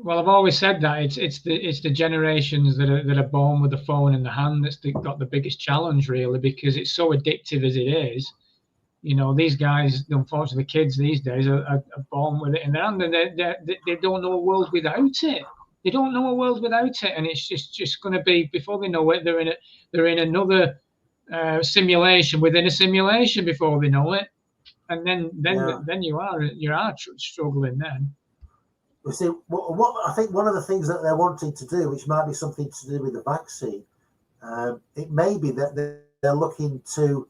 Well, I've always said that it's the generations that are born with the phone in the hand that's got the biggest challenge, really, because it's so addictive as it is. You know, these guys, unfortunately, the kids these days are born with it in their hand, and they don't know a world without it. They don't know a world without it, and it's just going to be, before they know it, they're in another simulation within a simulation before they know it, and then you are struggling then. You see, what I think one of the things that they're wanting to do, which might be something to do with the vaccine, it may be that they're looking to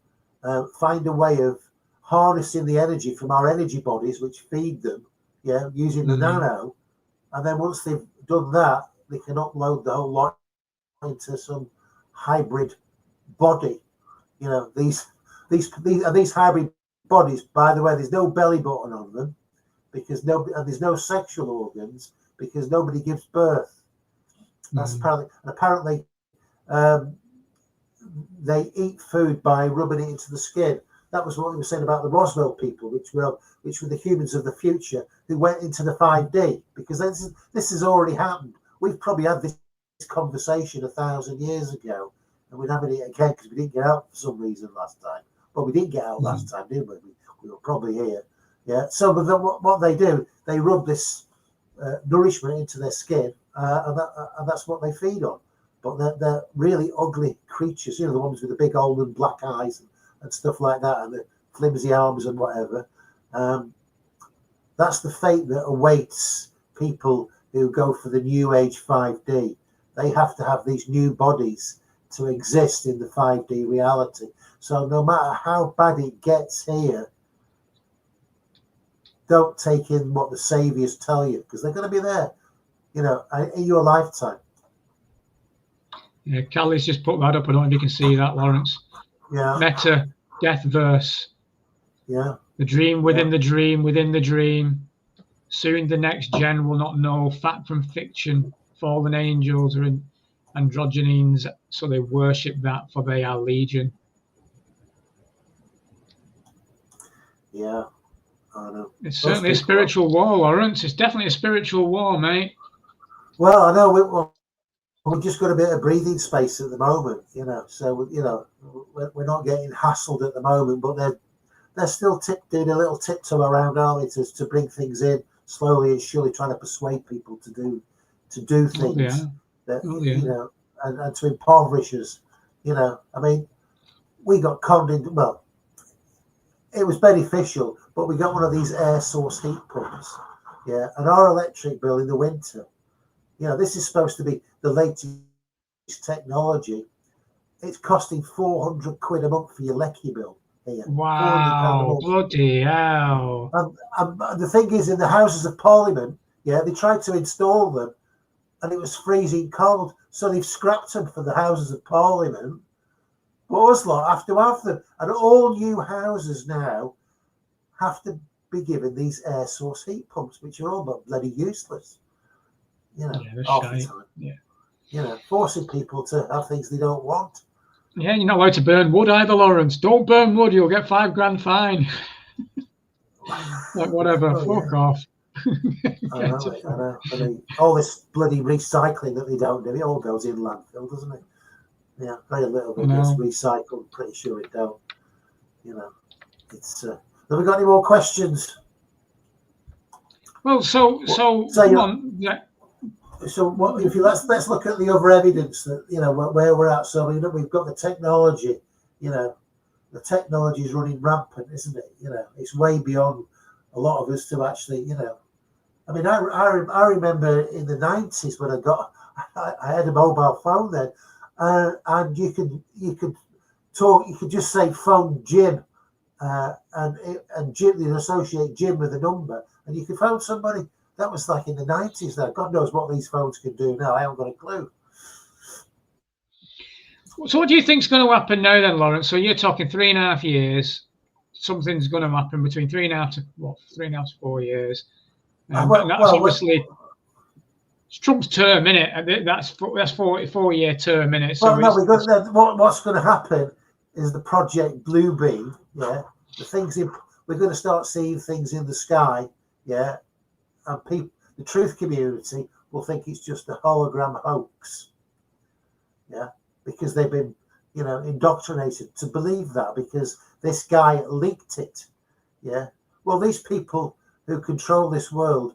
find a way of harnessing the energy from our energy bodies, which feed them, using the nano, and then once they've done that, they can upload the whole lot into some hybrid body. You know, these hybrid bodies, by the way, there's no belly button on them, because there's no sexual organs, because nobody gives birth. That's apparently they eat food by rubbing it into the skin. That was what we were saying about the Roswell people, which were the humans of the future who went into the 5D, because this has already happened. We've probably had this conversation 1,000 years ago, and we're having it again because we didn't get out for some reason last time. But we didn't get out last time, did we? We were probably here. Yeah. So what they do, they rub this nourishment into their skin, and that's what they feed on. But they're really ugly creatures, you know, the ones with the big old and black eyes and stuff like that, and the flimsy arms and whatever. That's the fate that awaits people who go for the new age 5D. They have to have these new bodies to exist in the 5D reality. So no matter how bad it gets here, don't take in what the saviors tell you, because they're going to be there, you know, in your lifetime. Yeah, Callie's just put that up. I don't know if you can see that, Lawrence. Yeah. Meta death verse. Yeah. The dream within the dream within the dream. Soon the next gen will not know fact from fiction. Fallen angels are in androgynes, so they worship that, for they are legion. Yeah, I know. It's certainly a spiritual war, Lawrence. It's definitely a spiritual war, mate. Well, I know we've just got a bit of breathing space at the moment, you know. So, you know, we're not getting hassled at the moment, but they're still doing a little tiptoe around, aren't they, to bring things in slowly and surely, trying to persuade people to do things that you know, and to impoverish us. You know, I mean, we got conned into, well, it was beneficial, but we got one of these air source heat pumps, yeah, and our electric bill in the winter, you know, this is supposed to be the latest technology. It's costing 400 quid a month for your lecky bill here. Wow, bloody hell. And the thing is, in the Houses of Parliament, yeah, they tried to install them and it was freezing cold, so they've scrapped them for the Houses of Parliament. But us lot have to have them, and all new houses now have to be given these air source heat pumps, which are all but bloody useless. You know, half the time. Yeah. You know, forcing people to have things they don't want. Yeah, you're not allowed to burn wood either, Lawrence. Don't burn wood, you'll get £5 grand fine. Like whatever, fuck off. I know. I mean, all this bloody recycling that they don't do, it all goes in landfill, doesn't it? Yeah, very little bit gets recycled. Pretty sure it don't. You know, it's. Have we got any more questions? Well, so what if you let's look at the other evidence that, you know, where we're at. So we've got the technology. You know, the technology is running rampant, isn't it? You know, it's way beyond a lot of us to actually, you know. I mean, I remember in the 90s when I had a mobile phone then. And you could talk. You could just say phone Jim, and Jim, you associate Jim with a number, and you could phone somebody. That was like in the 90s. Now, God knows what these phones can do now. I haven't got a clue. So, what do you think's going to happen now, then, Lawrence? So, you're talking 3.5 years. Something's going to happen between 3.5 to 4 years. That's obviously. It's Trump's term, innit? That's 4-year term, innit? So what's going to happen is the Project Bluebeam, yeah. We're going to start seeing things in the sky, yeah, and the truth community will think it's just a hologram hoax, yeah, because they've been, you know, indoctrinated to believe that because this guy leaked it, yeah. Well, these people who control this world,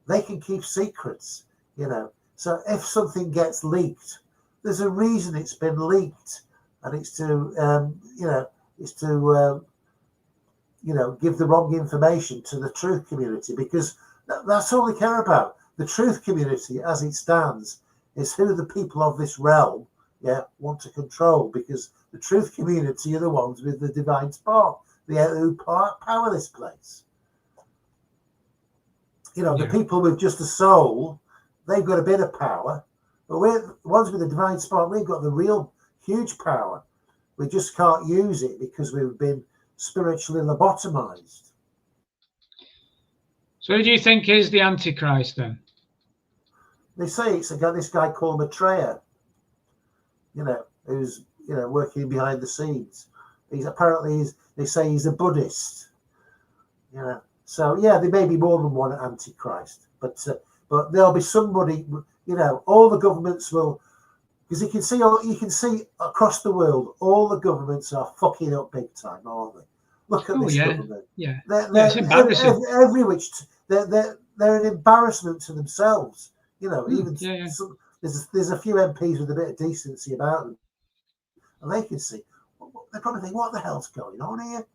they can keep secrets. You know, so if something gets leaked, there's a reason it's been leaked, and it's to, give the wrong information to the truth community, because that's all they care about. The truth community, as it stands, is who the people of this realm, yeah, want to control, because the truth community are the ones with the divine spark, who power this place. You know, the people with just a soul, they've got a bit of power, But we're the ones with the divine spark. We've got the real huge power. We just can't use it because we've been spiritually lobotomized. So who do you think is the Antichrist then? They say it's this guy called Maitreya, who's working behind the scenes. They say he's a Buddhist. So yeah, there may be more than one Antichrist, but there'll be somebody. All the governments will, because you can see across the world, all the governments are fucking up big time, aren't they? Look at this government. Yeah, it's embarrassing. They're an embarrassment to themselves. Even there's a few MPs with a bit of decency about them, and they can see. They probably think, "What the hell's going on here?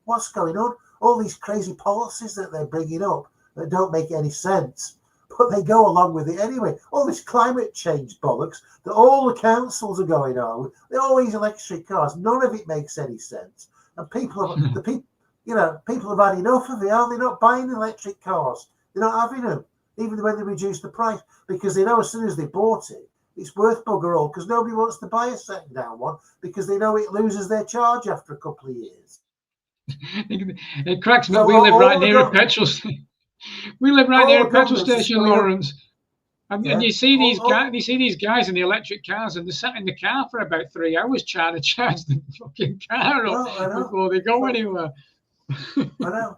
What's going on? All these crazy policies that they're bringing up that don't make any sense." But they go along with it anyway. All this climate change bollocks that all the councils are going on with, all these electric cars, none of it makes any sense. And people have had enough of it. Are they not buying electric cars? They're not having them, even when they reduce the price, because they know as soon as they bought it, it's worth bugger all, because nobody wants to buy a second-hand one because they know it loses their charge after a couple of years. It cracks me. So we live right near a petrol station. We live right near a petrol station, Lawrence. And you see these guys. You see these guys in the electric cars, and they're sat in the car for about 3 hours trying to charge the fucking car up before they go anywhere. I know,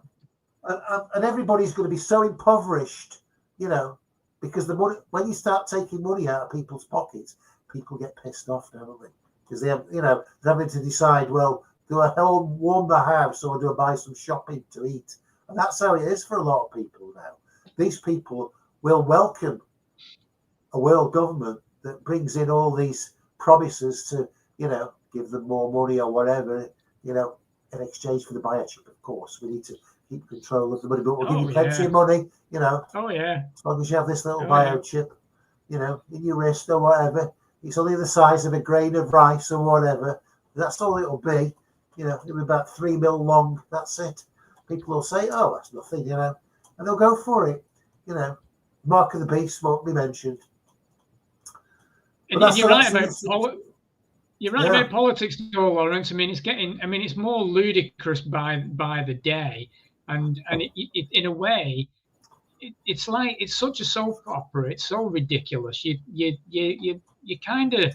and everybody's going to be so impoverished, because the money. When you start taking money out of people's pockets, people get pissed off, don't they? Because they have, they're having to decide. Well, do I warm the house or do I buy some shopping to eat? And that's how it is for a lot of people now. These people will welcome a world government that brings in all these promises to, give them more money or whatever, in exchange for the biochip, of course. We need to keep control of the money, but we'll give you plenty of money, Oh, yeah. As long as you have this little biochip, in your wrist or whatever. It's only the size of a grain of rice or whatever. That's all it'll be. It'll be about 3 mil long. That's it. People will say, "Oh, that's nothing," and they'll go for it. Mark of the beast won't be mentioned. You're right about politics, though, Lawrence. I mean, it's more ludicrous by the day, and it in a way, it's like it's such a soap opera. It's so ridiculous. You kind of.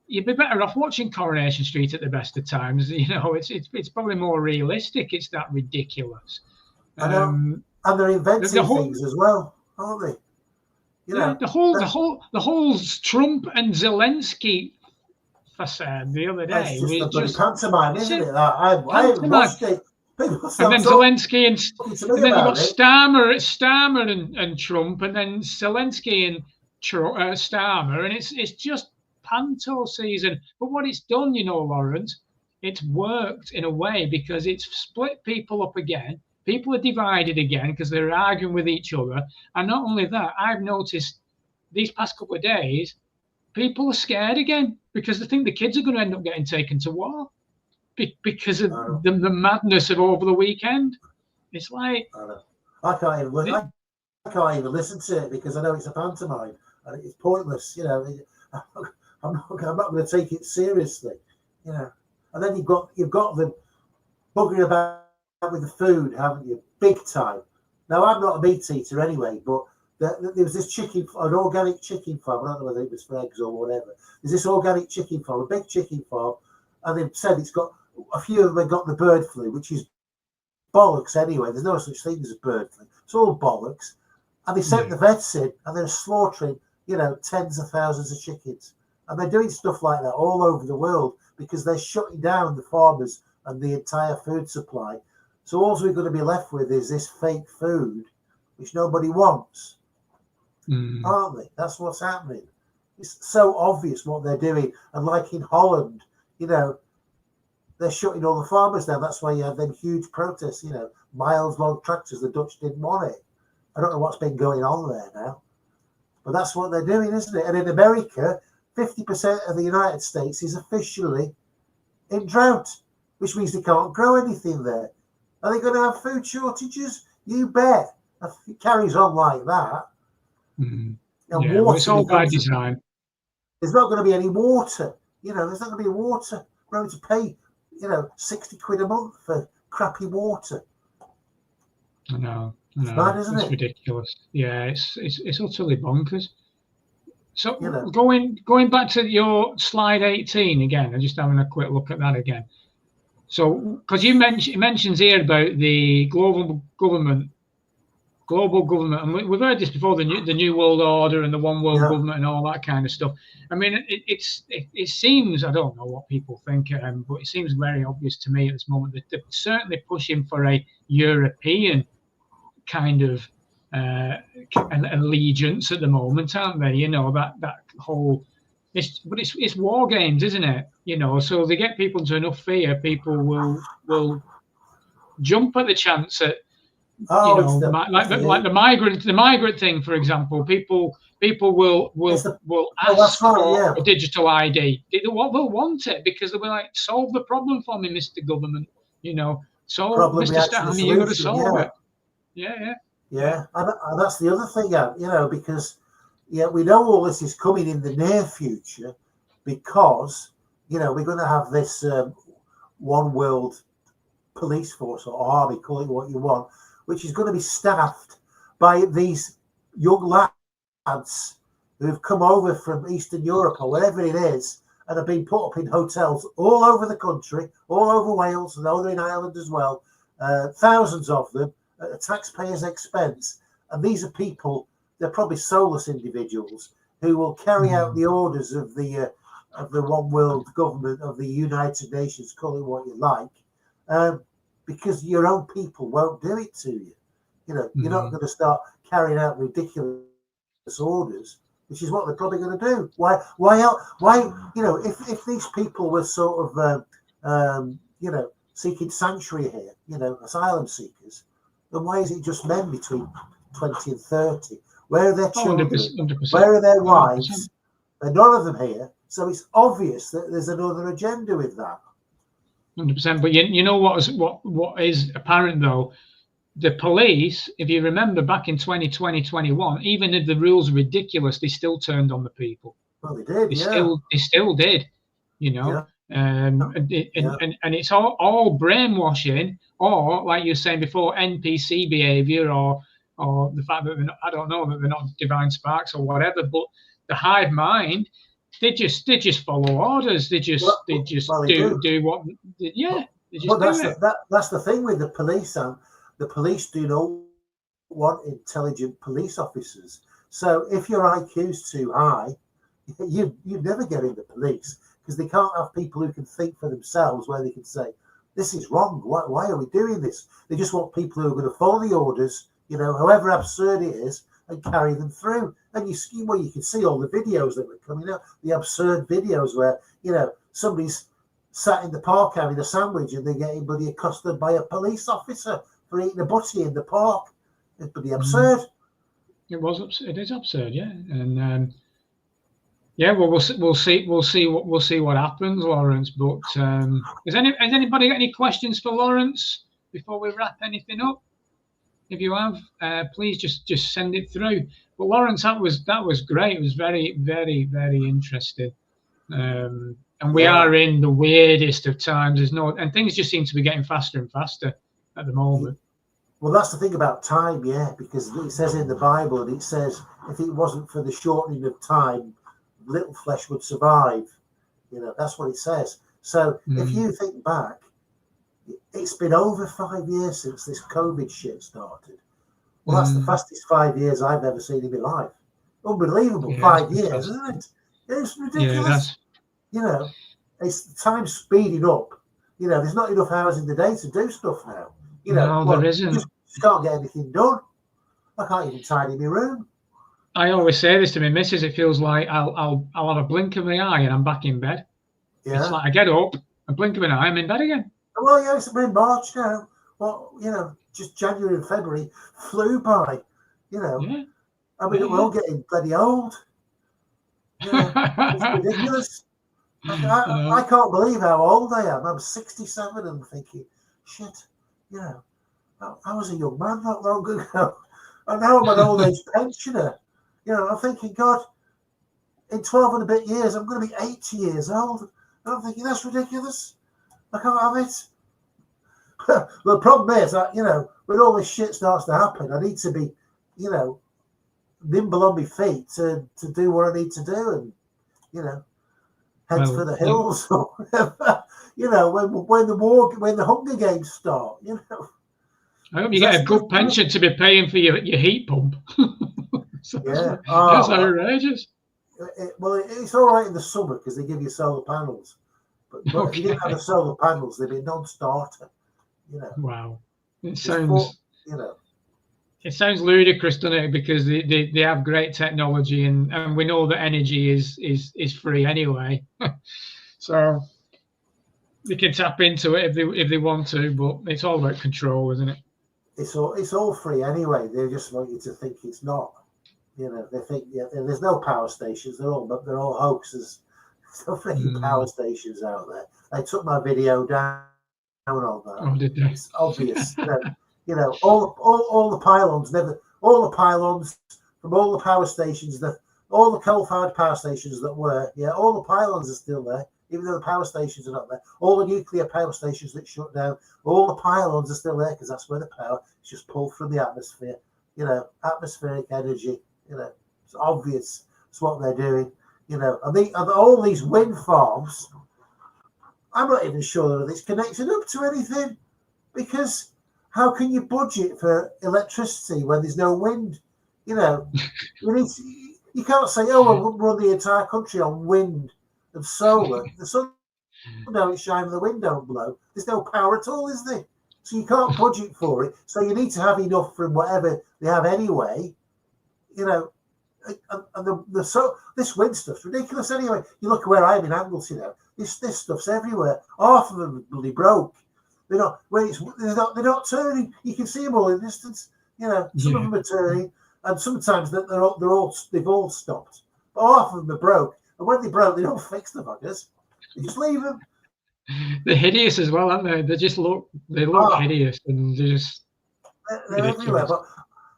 You'd be better off watching Coronation Street at the best of times. It's probably more realistic. It's that ridiculous. I know, and they're inventing things as well, aren't they? The whole Trump and Zelensky facade the other day was just pantomime, isn't it? I haven't watched it. And then Zelensky and then you got Starmer and Trump, and then Zelensky and Starmer, and it's just panto season. But what it's done, Lawrence, it's worked in a way because it's split people up again. People are divided again because they're arguing with each other. And not only that, I've noticed these past couple of days, people are scared again because they think the kids are going to end up getting taken to war because of the madness of over the weekend. It's like I can't even listen to it because I know it's a pantomime and it's pointless. I'm not going to take it seriously, And then you've got them buggering about with the food, haven't you? Big time. Now I'm not a meat eater anyway, but there was this an organic chicken farm. I don't know whether it was for eggs or whatever. There's this organic chicken farm, a big chicken farm, and they've said it's got a few of them have got the bird flu, which is bollocks anyway. There's no such thing as a bird flu. It's all bollocks. And they sent the vets in, and they're slaughtering, tens of thousands of chickens. And they're doing stuff like that all over the world because they're shutting down the farmers and the entire food supply. So all we're going to be left with is this fake food, which nobody wants, aren't they? That's what's happening. It's so obvious what they're doing. And like in Holland, they're shutting all the farmers down. That's why you have them huge protests, miles-long tractors. The Dutch didn't want it. I don't know what's been going on there now. But that's what they're doing, isn't it? And in America, 50% of the United States is officially in drought, which means they can't grow anything there. Are they going to have food shortages? You bet. If it carries on like that, And Yeah, well, it's all by becomes design. there's not going to be any water. There's not going to be water. We're going to pay, 60 quid a month for crappy water. I know. It's bad, isn't It's it? ridiculous. Yeah, it's utterly bonkers. So going back to your slide 18 again, and just having a quick look at that again. So, because it mentions here about the global government, and we've heard this before, the new world order and the one world government and all that kind of stuff. I mean, it seems, I don't know what people think, but it seems very obvious to me at this moment that they're certainly pushing for a European kind of allegiance at the moment, aren't they? That whole. It's war games, isn't it? So they get people to enough fear, people will jump at the chance at like the migrant thing, for example. People will ask for a digital ID. They'll want it because they'll be like, solve the problem for me, Mr. Government. Solve Mr. Stanley, you got to solve it. Yeah. And that's the other thing, because we know all this is coming in the near future because we're going to have this one world police force or army, call it what you want, which is going to be staffed by these young lads who have come over from Eastern Europe or wherever it is and have been put up in hotels all over the country, all over Wales and over in Ireland as well, thousands of them at the taxpayer's expense. And these are people, they're probably soulless individuals who will carry out the orders of the one world government of the United Nations, call it what you like, because your own people won't do it to you. You're not going to start carrying out ridiculous orders, which is what they're probably going to do. Why? If these people were sort of, seeking sanctuary here, asylum seekers, then why is it just men between 20 and 30? Where are their children? 100%. Where are their wives? There are none of them here. So it's obvious that there's another agenda with that. 100%. But you know what is apparent though? The police, if you remember back in 2020, 21, even if the rules are ridiculous, they still turned on the people. Well, they did. They still did. And it's all brainwashing, or like you were saying before, NPC behavior, or the fact that I don't know that they're not divine sparks or whatever, but the hive mind, they just follow orders. They just do what. But that's the thing with the police, and the police do not want intelligent police officers. So if your IQ's too high, you never get in the police, because they can't have people who can think for themselves, where they can say, this is wrong, why are we doing this? They just want people who are going to follow the orders, however absurd it is, and carry them through. And you can see all the videos that were coming out, the absurd videos where, somebody's sat in the park having a sandwich and they're getting bloody accosted by a police officer for eating a butty in the park. It's pretty absurd. It is absurd, yeah. And well, we'll see what happens, Lawrence. But has anybody got any questions for Lawrence before we wrap anything up? If you have, please just send it through. But Lawrence, that was great. It was very, very, very interesting. And we are in the weirdest of times. And things just seem to be getting faster and faster at the moment. Well, that's the thing about time, because it says in the Bible, and it says if it wasn't for the shortening of time, little flesh would survive. That's what it says. So if you think back, it's been over 5 years since this COVID shit started. Well, that's the fastest 5 years I've ever seen in my life. Unbelievable. 5 years, isn't it? It's ridiculous. It's time speeding up. There's not enough hours in the day to do stuff now. There isn't. You just can't get anything done. I can't even tidy my room. I always say this to my missus. It feels like I'll have a blink of my eye and I'm back in bed. Yeah. It's like I get up, a blink of an eye, I'm in bed again. Well, it's in March now. Well, just January and February flew by. I mean, we're all getting bloody old. It's ridiculous. I can't believe how old I am. I'm 67 and I'm thinking, shit, I was a young man not long ago. And now I'm an old age pensioner. You know, I'm thinking, God, in 12 and a bit years, I'm going to be 80 years old. And I'm thinking, that's ridiculous. I can't have it. Well, the problem is that, you know, when all this shit starts to happen, I need to be, you know, nimble on my feet to do what I need to do, and, you know, head for the hills, or whatever. You know, when the Hunger Games start, you know. I hope you get a good pension to be paying for your heat pump. Yeah, that's outrageous. It's all right in the summer because they give you solar panels, but if you didn't have the solar panels, they'd be non-starter. You know. Wow, it sounds. You know. It sounds ludicrous, doesn't it? Because they have great technology, and we know that energy is free anyway. So they can tap into it if they want to, but it's all about control, isn't it? It's all free anyway. They just want you to think it's not. You know, they think there's no power stations. They're all hoaxes. There's no freaking power stations out there. They took my video down on that. Oh, did they? It's obvious. You know, all the pylons from all the power stations, all the coal-fired power stations that were, all the pylons are still there, even though the power stations are not there. All the nuclear power stations that shut down, all the pylons are still there because that's where the power is just pulled from the atmosphere. You know, atmospheric energy. You know, it's obvious. It's what they're doing. You know, and all these wind farms, I'm not even sure that it's connected up to anything, because how can you budget for electricity when there's no wind? You know, you can't say, oh, we'll run the entire country on wind and solar. The sun don't shine, the wind don't blow. There's no power at all, is there? So you can't budget for it. So you need to have enough from whatever they have anyway. You know, and this wind stuff's ridiculous anyway. You look where I'm in Anglesey now. This stuff's everywhere. Half of them bloody broke. They're not turning. You can see them all in the distance. You know, some of them are turning, and sometimes they've all stopped. But half of them are broke, and when they broke, they don't fix the buggers. They just leave them. They're hideous as well, aren't they? They look hideous, and they're everywhere. But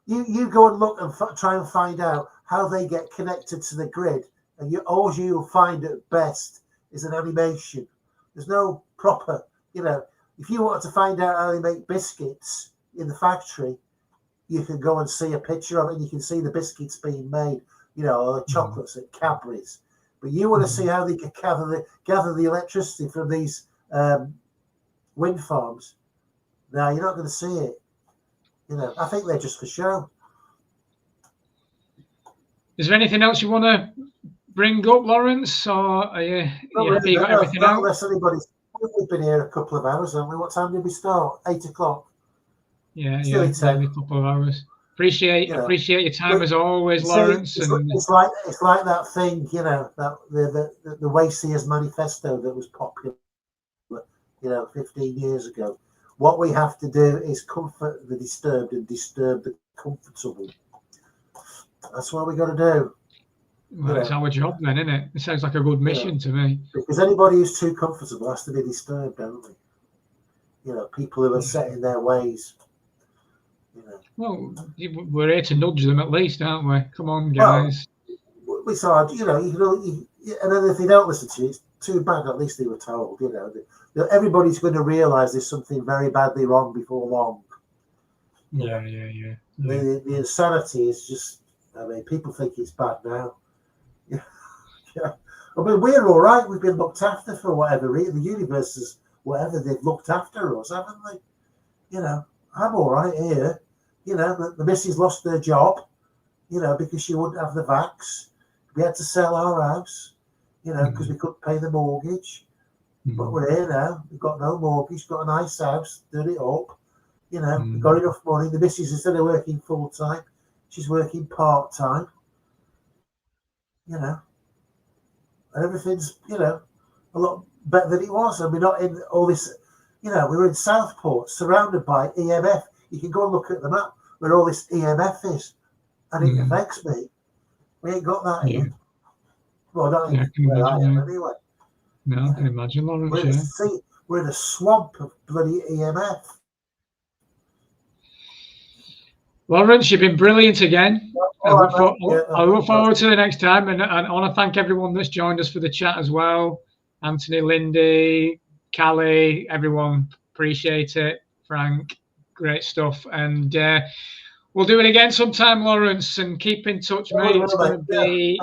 you go and look and try and find out how they get connected to the grid, and all you'll find at best is an animation. There's no proper, you know. If you want to find out how they make biscuits in the factory, you can go and see a picture of it, and you can see the biscuits being made, you know, or chocolates at Cadbury's. But you want to see how they can gather the electricity from these wind farms. No, you're not going to see it. You know, I think they're just for show. Is there anything else you want to bring up, Lawrence, or are you happy you got everything out? Unless anybody's. We've been here a couple of hours, haven't we? What time did we start? 8 o'clock. Yeah, maybe a couple of hours. Appreciate your time as always, Lawrence. It's like that thing, you know, that the Wayseers Manifesto that was popular, you know, 15 years ago. What we have to do is comfort the disturbed and disturb the comfortable. That's what we got to do. Well, it's our job then, isn't it? It sounds like a good mission to me. Because anybody who's too comfortable has to be disturbed, don't they? You know, people who are set in their ways. You know. Well, we're here to nudge them at least, aren't we? Come on, guys. Well, it's hard, you know. And then if they don't listen to you, it's too bad. At least they were told, you know. Everybody's going to realise there's something very badly wrong before long. Yeah. The insanity is just. I mean, people think it's bad now. Yeah. I mean, we're all right. We've been looked after for whatever reason. The universe is whatever, they've looked after us, haven't they? You know, I'm all right here. You know, the missus lost their job, you know, because she wouldn't have the vax. We had to sell our house, you know, because we couldn't pay the mortgage. But we're here now. We've got no mortgage, got a nice house, done it up. You know, we've got enough money. The missus, instead of working full time, she's working part time. You know, and everything's, you know, a lot better than it was. And we're not in all this, you know, we were in Southport surrounded by EMF. You can go and look at the map where all this EMF is, and it affects me. We ain't got that here. Well, not even where I am anyway. No, I can imagine, Lawrence. We're in a swamp of bloody EMF. Lawrence, you've been brilliant again. I look forward to the next time, and I want to thank everyone that's joined us for the chat as well. Anthony, Lindy, Callie, everyone, appreciate it. Frank, great stuff, and we'll do it again sometime, Lawrence, and keep in touch, mate. It's going to be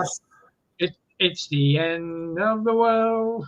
it's the end of the world.